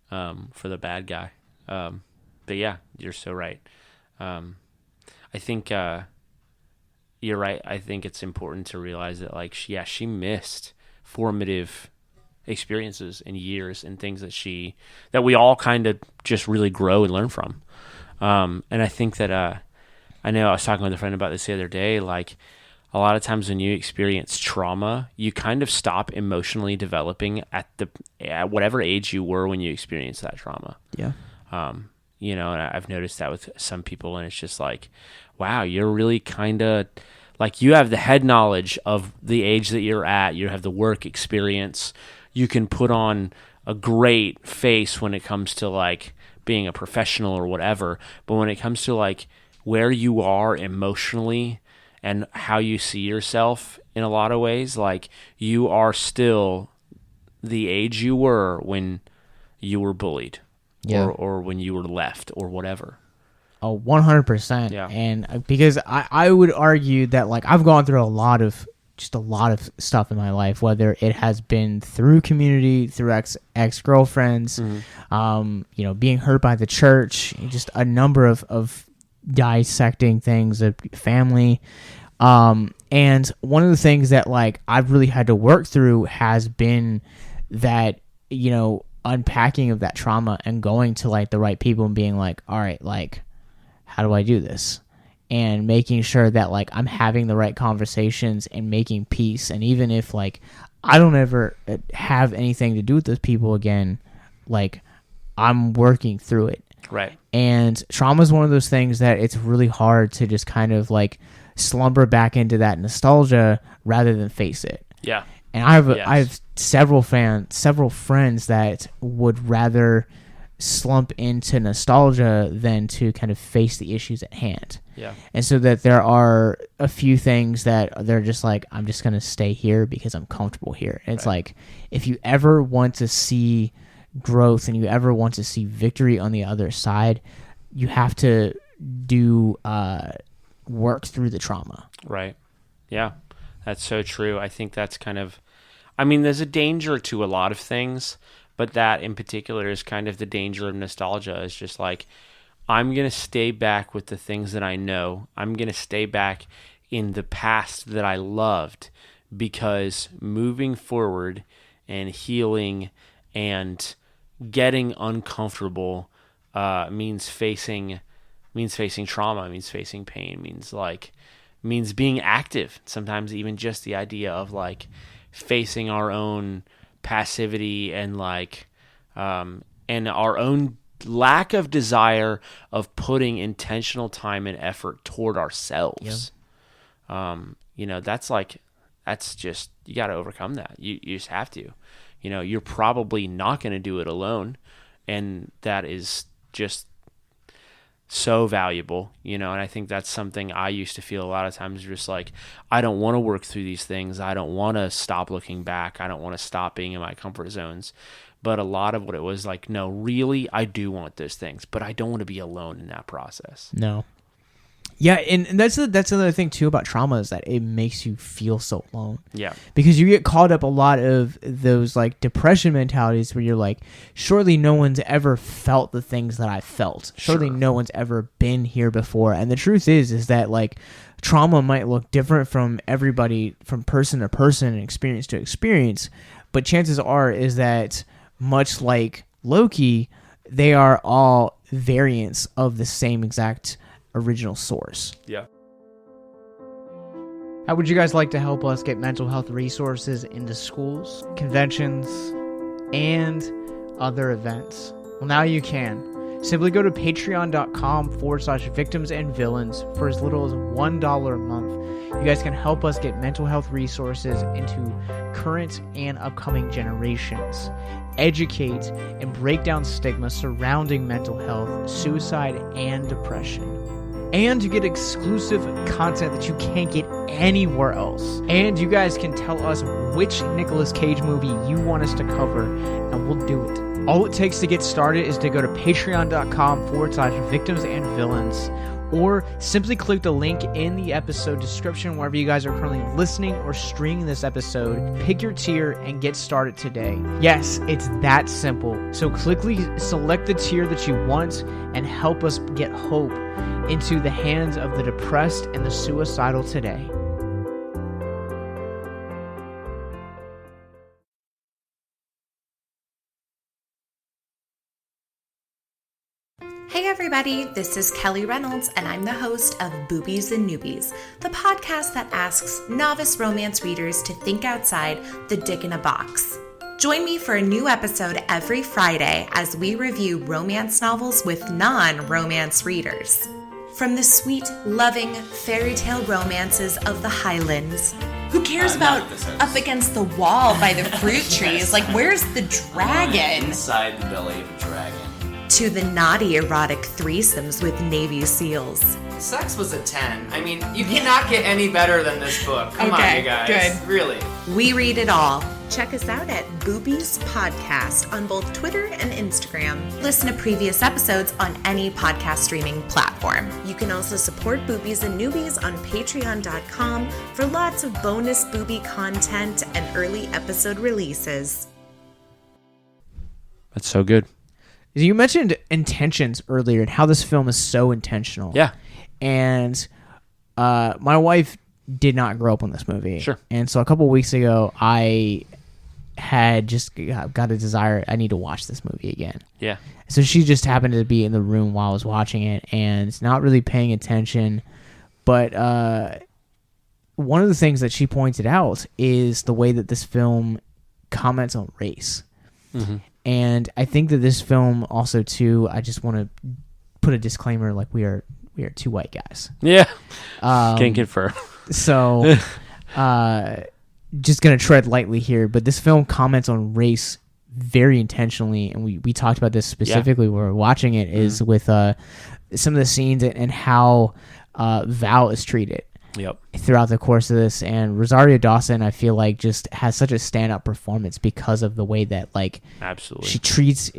for the bad guy. But yeah, you're so right. I think you're right. I think it's important to realize that, like, she missed formative experiences and years and things that we all kind of just really grow and learn from. And I think that I know I was talking with a friend about this the other day. Like, a lot of times when you experience trauma, you kind of stop emotionally developing at whatever age you were when you experienced that trauma. Yeah. You know, and I've noticed that with some people, and it's just like, wow, you're really kind of like, you have the head knowledge of the age that you're at. You have the work experience. You can put on a great face when it comes to like being a professional or whatever. But when it comes to like where you are emotionally and how you see yourself in a lot of ways, like, you are still the age you were when you were bullied. Yeah. Or when you were left or whatever. Oh, 100%. Yeah. And because I would argue that, like, I've gone through a lot of stuff in my life, whether it has been through community, through ex-girlfriends, you know, being hurt by the church, just a number of dissecting things of family. And one of the things that, like, I've really had to work through has been that, you know, unpacking of that trauma and going to like the right people and being like, all right, like, how do I do this? And making sure that like I'm having the right conversations and making peace. And even if like I don't ever have anything to do with those people again, like, I'm working through it. Right. And trauma is one of those things that it's really hard to just kind of like slumber back into that nostalgia rather than face it. Yeah. And I have several friends that would rather slump into nostalgia than to kind of face the issues at hand. Yeah. And so that there are a few things that they're just like, I'm just going to stay here because I'm comfortable here. And it's like, if you ever want to see growth and you ever want to see victory on the other side, you have to do work through the trauma. Right. Yeah. That's so true. I think that's kind of, I mean, there's a danger to a lot of things, but that in particular is kind of the danger of nostalgia. Is just like, I'm going to stay back with the things that I know. I'm going to stay back in the past that I loved, because moving forward and healing and getting uncomfortable means facing trauma, means facing pain, means being active. Sometimes even just the idea of like facing our own passivity and like and our own lack of desire of putting intentional time and effort toward ourselves. You know, that's just, you got to overcome that. You just have to. You know, you're probably not going to do it alone, and that is just so valuable, you know. And I think that's something I used to feel a lot of times, just like, I don't want to work through these things. I don't want to stop looking back. I don't want to stop being in my comfort zones. But a lot of what it was like, no, really, I do want those things, but I don't want to be alone in that process. No. Yeah, and that's another thing too about trauma, is that it makes you feel so alone. Yeah. Because you get caught up a lot of those like depression mentalities where you're like, surely no one's ever felt the things that I felt. Surely no one's ever been here before. And the truth is that like trauma might look different from everybody, from person to person and experience to experience, but chances are is that, much like Loki, they are all variants of the same exact original source. Yeah. How would you guys like to help us get mental health resources into schools, conventions, and other events? Well, now you can. Simply go to patreon.com/victims and villains for as little as $1 a month. You guys can help us get mental health resources into current and upcoming generations, educate and break down stigma surrounding mental health, suicide, and depression. And you get exclusive content that you can't get anywhere else. And you guys can tell us which Nicolas Cage movie you want us to cover, and we'll do it. All it takes to get started is to go to patreon.com/victims and villains. or simply click the link in the episode description wherever you guys are currently listening or streaming this episode. Pick your tier and get started today. Yes, it's that simple. So quickly select the tier that you want and help us get hope into the hands of the depressed and the suicidal today. Hey everybody, this is Kelly Reynolds, and I'm the host of Boobies and Newbies, the podcast that asks novice romance readers to think outside the dick in a box. Join me for a new episode every Friday as we review romance novels with non-romance readers. From the sweet, loving fairy tale romances of the Highlands. Who cares about up against the wall by the fruit trees? Like, where's the dragon? Inside the belly of a dragon. To the naughty erotic threesomes with Navy SEALs. Sex was a 10. I mean, you cannot get any better than this book. Come on, you guys. Good. Really. We read it all. Check us out at Boobies Podcast on both Twitter and Instagram. Listen to previous episodes on any podcast streaming platform. You can also support Boobies and Newbies on patreon.com for lots of bonus boobie content and early episode releases. That's so good. You mentioned intentions earlier and how this film is so intentional. Yeah. And my wife did not grow up on this movie. Sure. And so a couple of weeks ago, I had just got a desire, I need to watch this movie again. Yeah. So she just happened to be in the room while I was watching it and not really paying attention. But one of the things that she pointed out is the way that this film comments on race. Mm-hmm. And I think that this film also, too, I just want to put a disclaimer, like we are two white guys. Yeah. Can't confer. So, just going to tread lightly here, but this film comments on race very intentionally, and we talked about this specifically when we were watching it, is with some of the scenes and how Val is treated. Yep. Throughout the course of this, and Rosario-Dawson, I feel like, just has such a standout performance because of the way that, like, absolutely,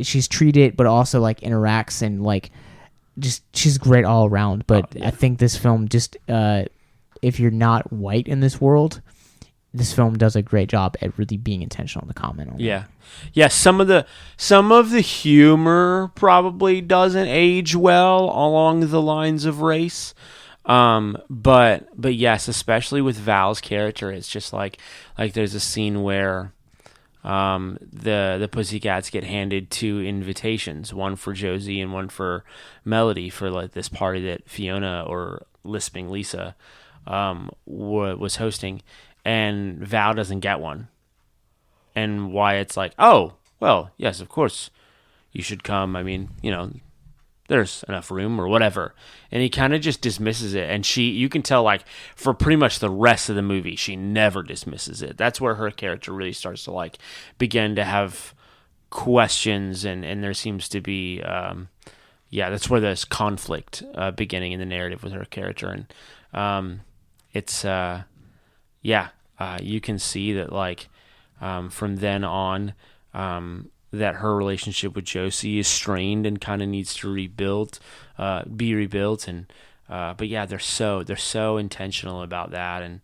she's treated, but also like interacts and like just she's great all around. But I think this film just if you're not white in this world, this film does a great job at really being intentional to comment on. Yeah. Some of the humor probably doesn't age well along the lines of race. But yes, especially with Val's character, it's just like there's a scene where the Pussycats get handed two invitations, one for Josie and one for Melody, for like this party that Fiona, or Lisping Lisa, was hosting, and Val doesn't get one. And Wyatt's like, oh, well, yes, of course you should come. I mean, there's enough room or whatever. And he kind of just dismisses it. And you can tell, like, for pretty much the rest of the movie, she never dismisses it. That's where her character really starts to, like, begin to have questions. And there seems to be, that's where there's conflict beginning in the narrative with her character. And it's, you can see that, like, from then on, that her relationship with Josie is strained and kind of needs to be rebuilt, and but yeah, they're so intentional about that, and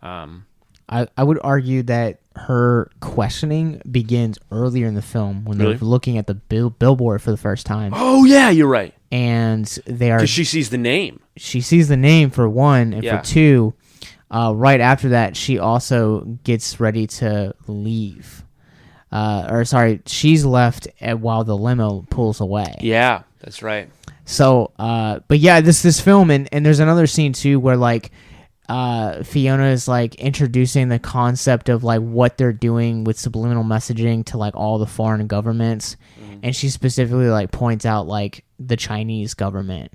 I would argue that her questioning begins earlier in the film when they're looking at the billboard for the first time. Oh yeah, you're right. And they are, 'cause she sees the name. She sees the name for one, and for two, right after that, she also gets ready to leave. She's left while the limo pulls away. Yeah, that's right. So, but yeah, this film, and there's another scene too where, like, Fiona is, like, introducing the concept of, like, what they're doing with subliminal messaging to, like, all the foreign governments, and she specifically, like, points out, like, the Chinese government,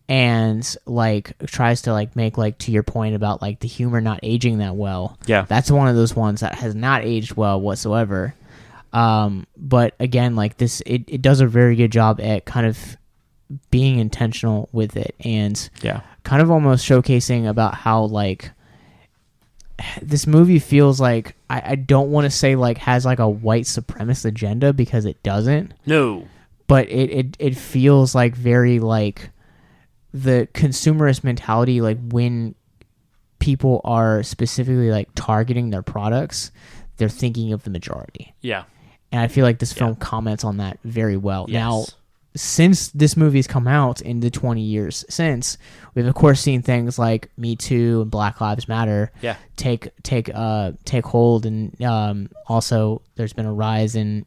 and, like, tries to, like, make, like, to your point about, like, the humor not aging that well. Yeah, that's one of those ones that has not aged well whatsoever. But again, like, this, it does a very good job at kind of being intentional with it, and kind of almost showcasing about how, like, this movie feels like, I don't want to say, like, has, like, a white supremacist agenda, because it doesn't. No. But it feels like very, like, the consumerist mentality, like when people are specifically like targeting their products, they're thinking of the majority. Yeah. And I feel like this film comments on that very well. Yes. Now, since this movie's come out in the 20 years since, we've of course seen things like Me Too and Black Lives Matter take hold, and also there's been a rise in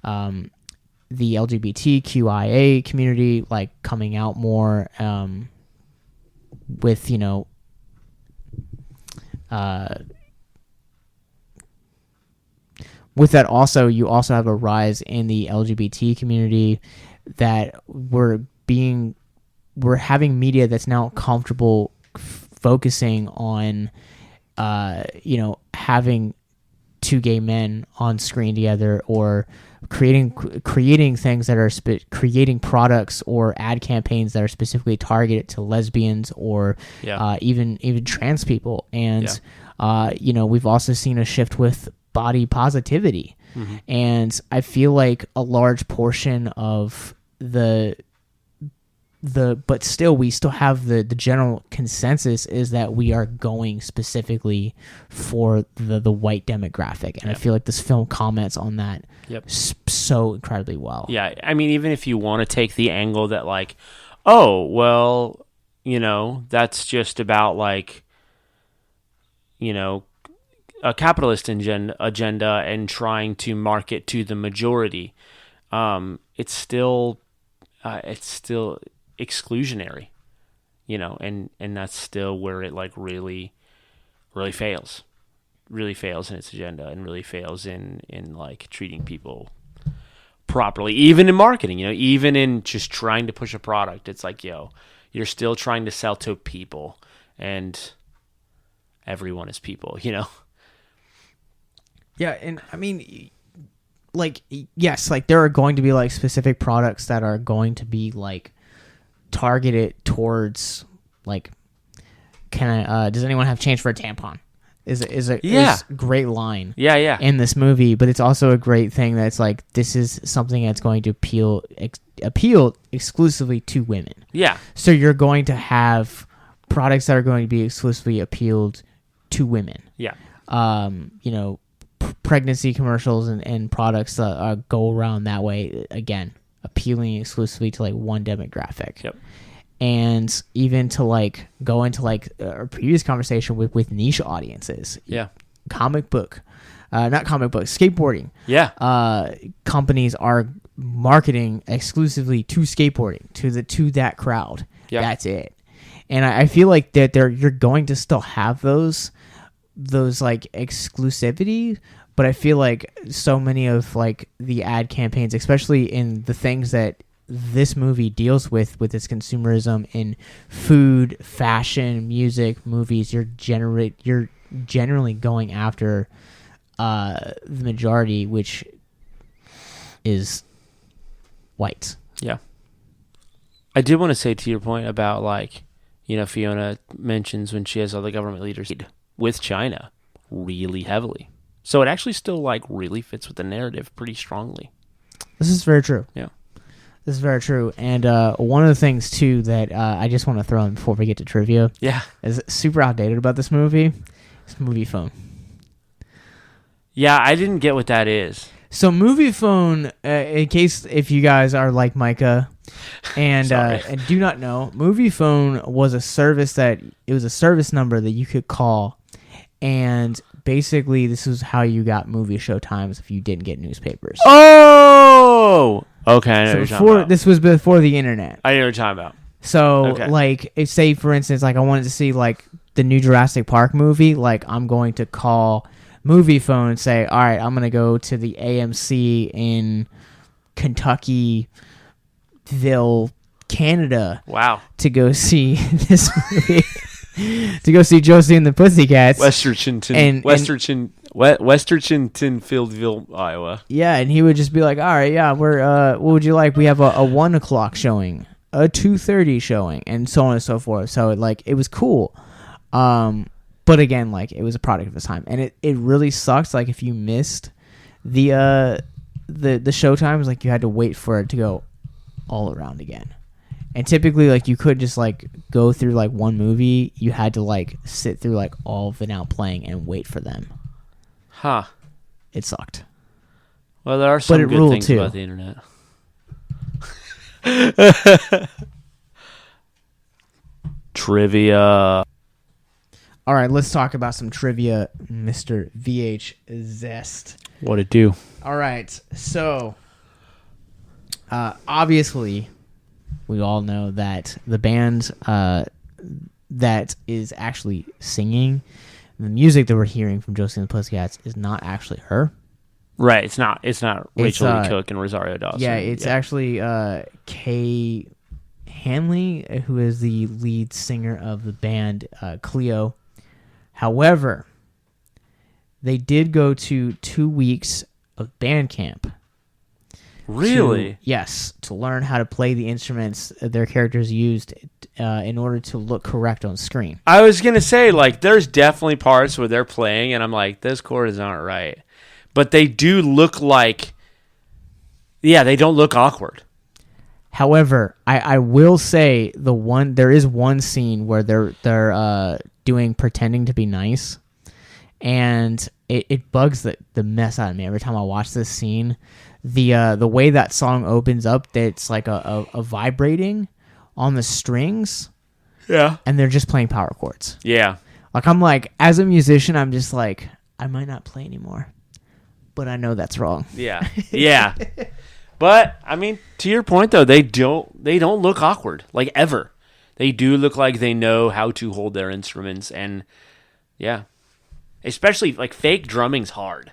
the LGBTQIA community like coming out more with with that. Also, you also have a rise in the LGBT community that we're having media that's now comfortable focusing on having two gay men on screen together, or creating things that are creating products or ad campaigns that are specifically targeted to lesbians or even trans people. And we've also seen a shift with body positivity. Mm-hmm. And I feel like a large portion of but still we still have the general consensus is that we are going specifically for the white demographic. And I feel like this film comments on that so incredibly well. Yeah. I mean, even if you want to take the angle that like, oh, well, that's just about like, a capitalist agenda and trying to market to the majority, it's still exclusionary, and that's still where it like really fails in its agenda, and really fails in like treating people properly, even in marketing, even in just trying to push a product. It's like, you're still trying to sell to people, and everyone is people, Yeah, and I mean, like, yes, like there are going to be like specific products that are going to be like targeted towards like, does anyone have change for a tampon? Is a great line. Yeah. In this movie, but it's also a great thing that's like this is something that's going to appeal exclusively to women. Yeah. So you're going to have products that are going to be exclusively appealed to women. Yeah. Pregnancy commercials and products that go around that way, again, appealing exclusively to like one demographic. Yep. And even to like go into like a previous conversation with niche audiences. Yeah. Skateboarding. Yeah. Companies are marketing exclusively to skateboarding, to that crowd. Yeah. That's it. And I feel like that you're going to still have those like exclusivity, but I feel like so many of like the ad campaigns, especially in the things that this movie deals with its consumerism in food, fashion, music, movies, you're generally going after the majority, which is white. Yeah. I did want to say to your point about like, Fiona mentions when she has other government leaders with China really heavily. So it actually still like really fits with the narrative pretty strongly. This is very true. Yeah. This is very true. And one of the things too that I just want to throw in before we get to trivia is super outdated about this movie. It's movie phone. Yeah, I didn't get what that is. So movie phone, in case if you guys are like Micah and do not know, movie phone was a service number that you could call, and basically this is how you got movie show times if you didn't get newspapers. Oh, okay. I know what you're talking about. This was before the internet. I know what you're talking about. So, like, if, say for instance, like I wanted to see like the new Jurassic Park movie, like I'm going to call movie phone and say, all right, I'm going to go to the AMC in Kentuckyville, Canada. Wow. To go see this movie. To go see Josie and the Pussycats. Westerchintonville, Iowa. Yeah, and he would just be like, all right, yeah, what would you like? We have a 1 o'clock showing, a 2:30 showing, and so on and so forth. So, it was cool. But again, like, it was a product of its time. And it really sucks, like, if you missed the show times, like, you had to wait for it to go all around again. And typically, like, you could just, like, go through, like, one movie. You had to, like, sit through, like, all of it now playing and wait for them. Huh. It sucked. Well, there are some it good ruled things too. about the internet. Trivia. All right, let's talk about some trivia, Mr. VH Zest. What'd it do? All right, so obviously, we all know that the band that is actually singing the music that we're hearing from Josie and the Pussycats is not actually her. Right, it's not Rachel-Leigh-Cook and Rosario-Dawson. Yeah, it's actually Kay Hanley, who is the lead singer of the band Cleo. However, they did go to 2 weeks of band camp. Really? To learn how to play the instruments their characters used in order to look correct on screen. I was going to say, like, there's definitely parts where they're playing, and I'm like, this chord is not right. But they do look like, they don't look awkward. However, I will say there is one scene where they're doing pretending to be nice, and it bugs the mess out of me every time I watch this scene. The way that song opens up, it's like a vibrating on the strings. Yeah. And they're just playing power chords. Yeah. Like, I'm like, as a musician, I'm just like, I might not play anymore, but I know that's wrong. Yeah. Yeah. But I mean, to your point though, they don't look awkward, like, ever. They do look like they know how to hold their instruments, and especially like fake drumming's hard.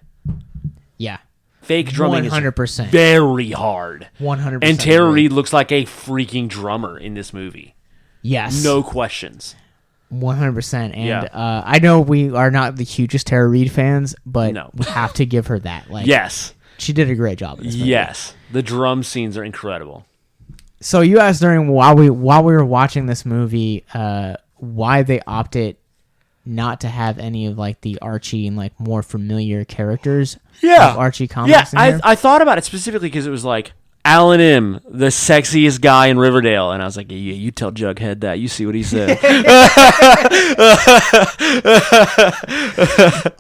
Yeah. Fake drumming 100%. is very hard. 100%. And Tara-Reid looks like a freaking drummer in this movie. Yes. No questions. 100%. And I know we are not the hugest Tara-Reid fans, but No. we have to give her that. Like, Yes. She did a great job in this movie. Yes. The drum scenes are incredible. So you asked while we were watching this movie why they opted not to have any of, like, the Archie and, like, more familiar characters of Archie comics in here. I thought about it specifically because it was like Alan M., the sexiest guy in Riverdale, and I was like, yeah, you tell Jughead that. You see what he said.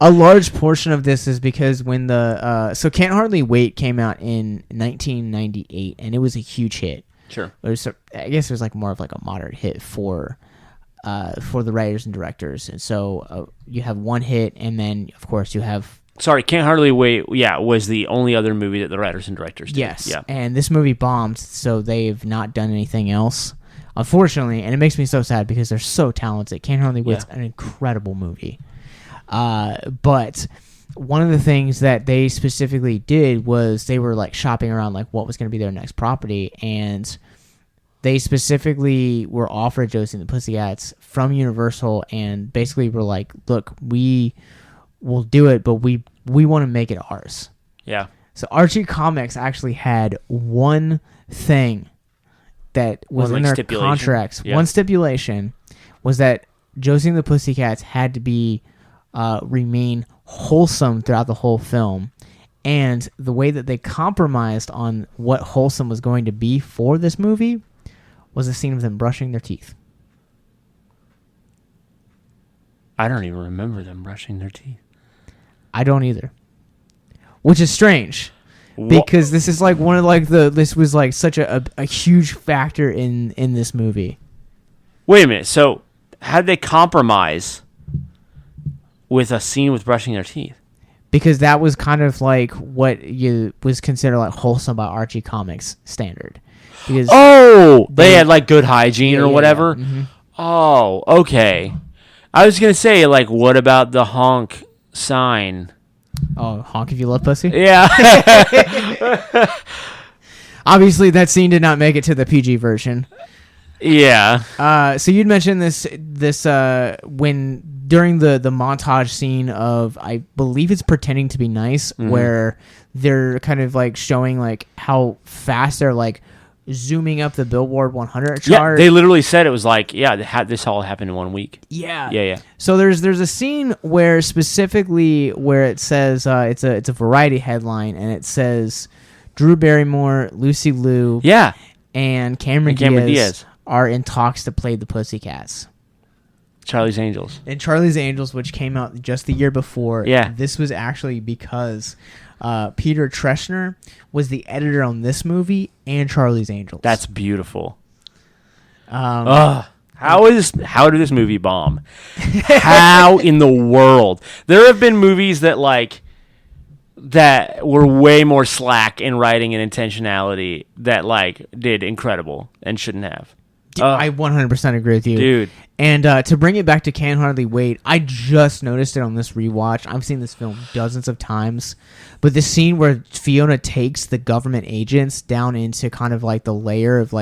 A large portion of this is because when so Can't Hardly Wait came out in 1998, and it was a huge hit. Sure. I guess it was like more of like a moderate hit for the writers and directors. And so you have one hit, and then, of course, you have... Sorry, Can't Hardly Wait, was the only other movie that the writers and directors did. Yes, yeah. And this movie bombed, so they've not done anything else, unfortunately, and it makes me so sad because they're so talented. Can't Hardly Wait's an incredible movie. But one of the things that they specifically did was they were, like, shopping around, like, what was going to be their next property, and they specifically were offered Josie and the Pussycats from Universal, and basically were like, look, we will do it, but we want to make it ours. Yeah. So Archie Comics actually had one thing that was in their contracts. Yeah. One stipulation was that Josie and the Pussycats had to be remain wholesome throughout the whole film. And the way that they compromised on what wholesome was going to be for this movie was a scene of them brushing their teeth. I don't even remember them brushing their teeth. I don't either. Which is strange. Because this is like one of like this was like such a huge factor in this movie. Wait a minute. So how did they compromise with a scene with brushing their teeth? Because that was kind of like what was considered like wholesome by Archie Comics standard. Because they had like good hygiene or whatever. Yeah. Mm-hmm. Oh, okay. I was gonna say, like, what about the honk sign? Oh, honk if you love pussy? Yeah. Obviously, that scene did not make it to the PG version. Yeah. So you'd mentioned this when during the montage scene of, I believe it's Pretending to Be Nice, where they're kind of like showing like how fast they're like zooming up the Billboard 100 chart. Yeah, they literally said it was like, this all happened in 1 week. Yeah. Yeah. So there's a scene where specifically where it says it's a Variety headline, and it says Drew Barrymore, Lucy Liu, Yeah, and Cameron Diaz are in talks to play the Pussycats. Charlie's Angels. And Charlie's Angels, which came out just the year before. Yeah. This was actually because Peter Treschner was the editor on this movie and Charlie's Angels. That's beautiful. How did this movie bomb? How in the world? There have been movies that were way more slack in writing and intentionality that did incredible and shouldn't have. I 100% agree with you, dude. And to bring it back to Can't Hardly Wait, I just noticed it on this rewatch. I've seen this film dozens of times, but the scene where Fiona takes the government agents down into kind of the layer of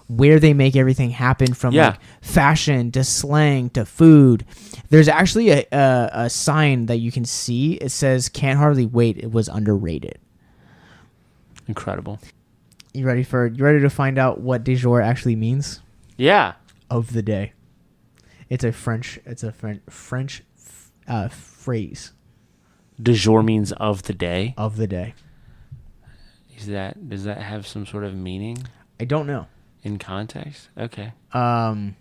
where they make everything happen, from fashion to slang to food. There's actually a sign that you can see. It says "Can't Hardly Wait." It was underrated. Incredible. You ready to find out what Dujour actually means? Yeah. Of the day. It's a French phrase. Du jour means of the day. Of the day. Does that have some sort of meaning? I don't know. In context? Okay. I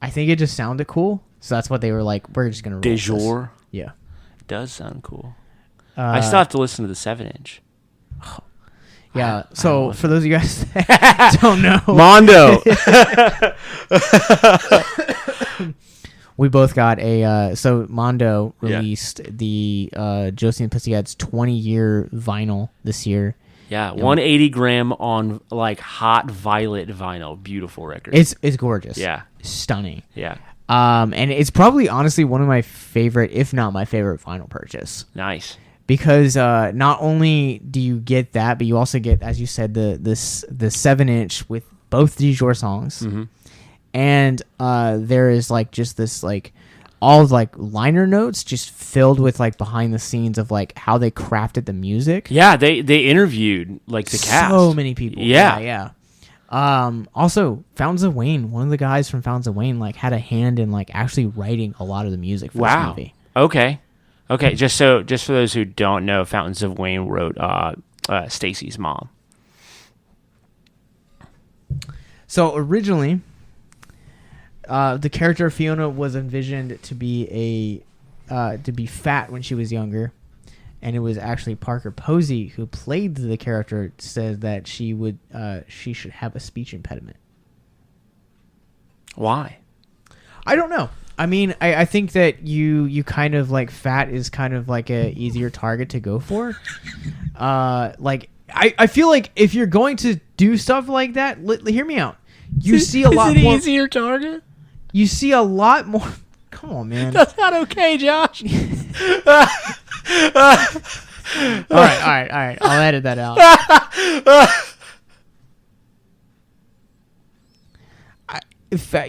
think it just sounded cool, so that's what they were like. We're just gonna roll Du this. jour. Yeah. It does sound cool. I still have to listen to the 7-inch. Yeah. So for those of you guys that don't know, Mondo. we both got a. So Mondo released the Josie and the Pussycats 20-year vinyl this year. Yeah, 180 gram on hot violet vinyl. Beautiful record. It's gorgeous. Yeah, stunning. Yeah. And it's probably honestly one of my favorite, if not my favorite, vinyl purchase. Nice. Because not only do you get that, but you also get, as you said, the 7-inch with both Dujour songs, and there is just this all liner notes just filled with behind the scenes of how they crafted the music. Yeah, they interviewed the cast. So many people. Yeah. Also, Fountains of Wayne. One of the guys from Fountains of Wayne had a hand in actually writing a lot of the music for this movie. Okay, just for those who don't know, Fountains of Wayne wrote Stacy's mom. So originally, the character Fiona was envisioned to be fat when she was younger, and it was actually Parker Posey who played the character said that she should have a speech impediment. Why? I don't know. I mean, I think that you kind of fat is kind of a easier target to go for. I feel like if you're going to do stuff like that, hear me out. You see a lot more. Is it easier target? You see a lot more. Come on, man. That's not okay, Josh. All right. I'll edit that out.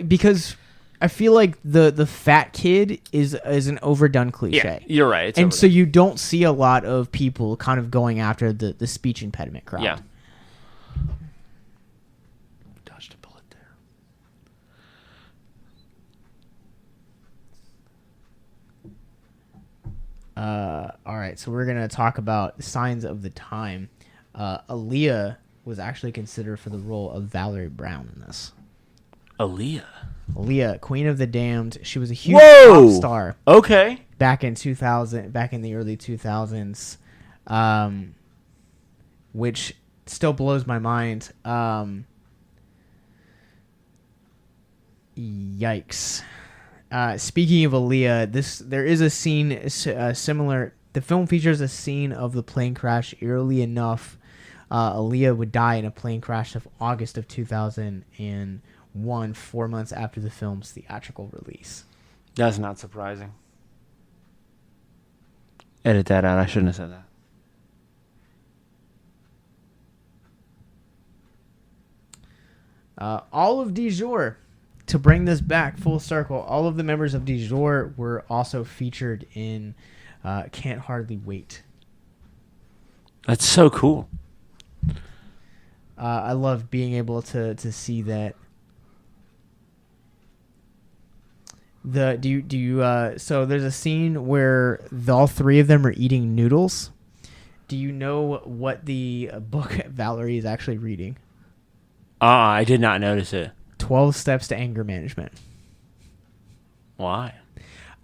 Because I feel like the fat kid is an overdone cliche. Yeah, you're right. It's and overdone. So you don't see a lot of people kind of going after the speech impediment crowd. Yeah. Dodged a bullet there. All right, so we're going to talk about signs of the time. Aaliyah was actually considered for the role of Valerie Brown in this. Aaliyah, Queen of the Damned. She was a huge pop star. Okay. Back in the early 2000s, which still blows my mind. Yikes. Speaking of Aaliyah, there is a scene similar. The film features a scene of the plane crash. Eerily enough, Aaliyah would die in a plane crash of August of 2001, 4 months after the film's theatrical release. That's not surprising. Edit that out. I shouldn't have said that. All of Dujour, to bring this back full circle, all of the members of Dujour were also featured in Can't Hardly Wait. That's so cool. I love being able to see that. So there's a scene where all three of them are eating noodles. Do you know what the book Valerie is actually reading? I did not notice it. 12 Steps to Anger Management. Why?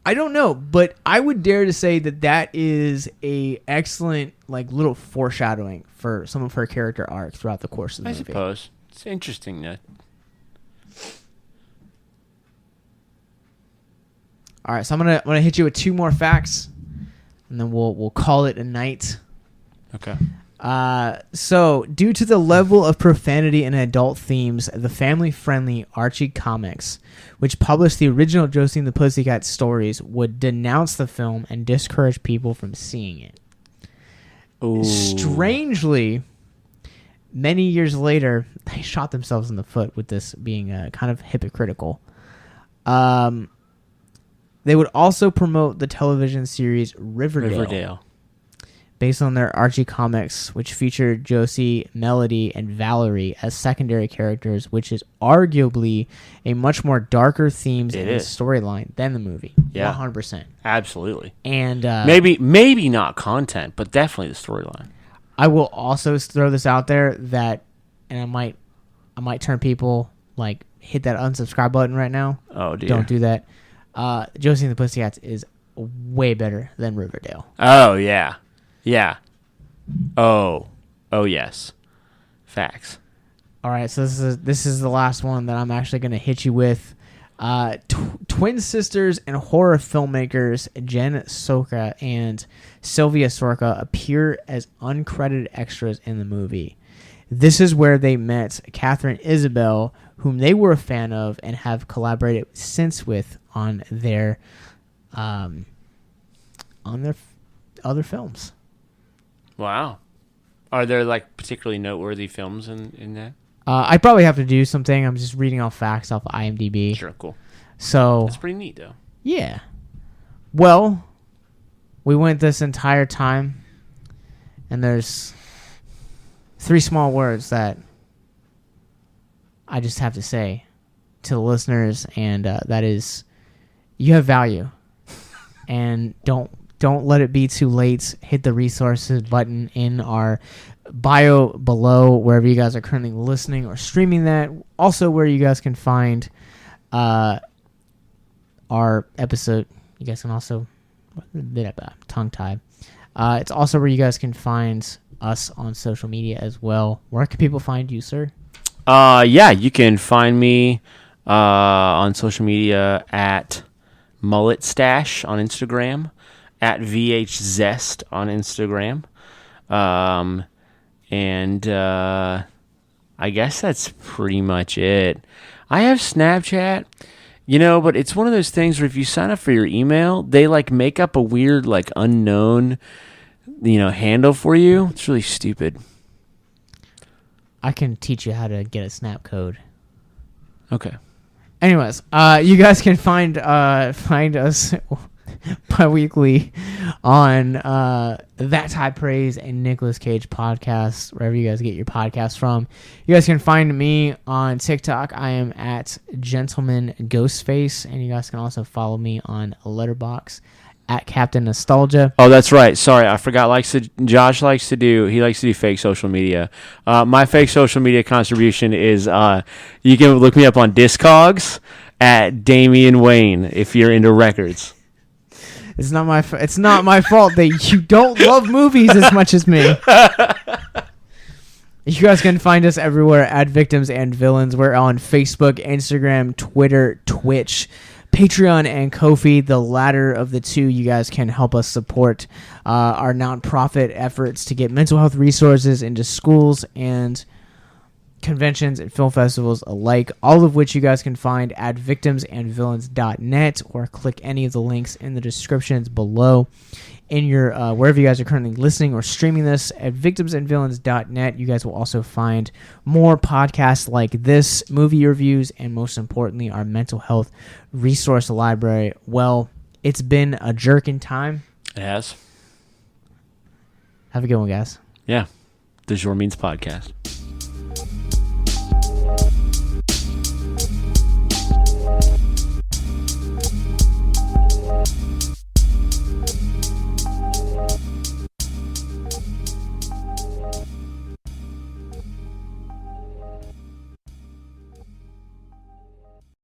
I don't know, but I would dare to say that is a excellent like little foreshadowing for some of her character arc throughout the course of the movie. I suppose. It's interesting, Ned. All right, so I'm gonna hit you with 2 more facts, and then we'll call it a night. Okay. So due to the level of profanity and adult themes, the family-friendly Archie Comics, which published the original Josie and the Pussycats stories, would denounce the film and discourage people from seeing it. Ooh. Strangely, many years later, they shot themselves in the foot with this being kind of hypocritical. They would also promote the television series Riverdale. Based on their Archie comics, which featured Josie, Melody, and Valerie as secondary characters, which is arguably a much more darker themes and storyline than the movie. Yeah, 100%, absolutely. And maybe not content, but definitely the storyline. I will also throw this out there that, and I might turn people like hit that unsubscribe button right now. Oh dear, don't do that. Josie and the Pussycats is way better than Riverdale. Oh yeah. Yeah. Oh yes. Facts. All right, so this is the last one that I'm actually going to hit you with. Twin sisters and horror filmmakers Jen Soka and Sylvia Sorka appear as uncredited extras in the movie. This is where they met Catherine Isabel, whom they were a fan of and have collaborated since with on their other films. Wow. Are there like particularly noteworthy films in that? I probably have to do something. I'm just reading off facts off IMDb. Sure, cool. So that's pretty neat, though. Yeah. Well, we went this entire time, and there's 3 small words that I just have to say to the listeners, and that is, you have value, and don't let it be too late. Hit the resources button in our bio below, wherever you guys are currently listening or streaming that. Also, where you guys can find our episode. You guys can also tongue-tied. It's also where you guys can find us on social media as well. Where can people find you, sir? Yeah, you can find me on social media at Mullet Stash on Instagram, at VHZest on Instagram. And I guess that's pretty much it. I have Snapchat, but it's one of those things where if you sign up for your email, they like make up a weird like unknown, handle for you. It's really stupid. I can teach you how to get a Snap code. Okay. Anyways, you guys can find us bi-weekly on That High Praise and Nicolas Cage podcast, wherever you guys get your podcasts from. You guys can find me on TikTok. I am at Gentleman Ghostface, and you guys can also follow me on Letterboxd at Captain Nostalgia. Oh, that's right. Sorry, I forgot. Josh likes to do fake social media. My fake social media contribution is you can look me up on Discogs at Damian Wayne if you're into records. It's not my fault that you don't love movies as much as me. You guys can find us everywhere at Victims and Villains. We're on Facebook, Instagram, Twitter, Twitch, Patreon, and Ko-fi. The latter of the two, you guys can help us support our nonprofit efforts to get mental health resources into schools and conventions and film festivals alike, all of which you guys can find at victimsandvillains.net, or click any of the links in the descriptions below in your wherever you guys are currently listening or streaming this. At victimsandvillains.net, you guys will also find more podcasts like this, movie reviews, and most importantly, our mental health resource library. Well, it's been a jerkin' time. It has. Have a good one, guys. Yeah. Dujour means podcast.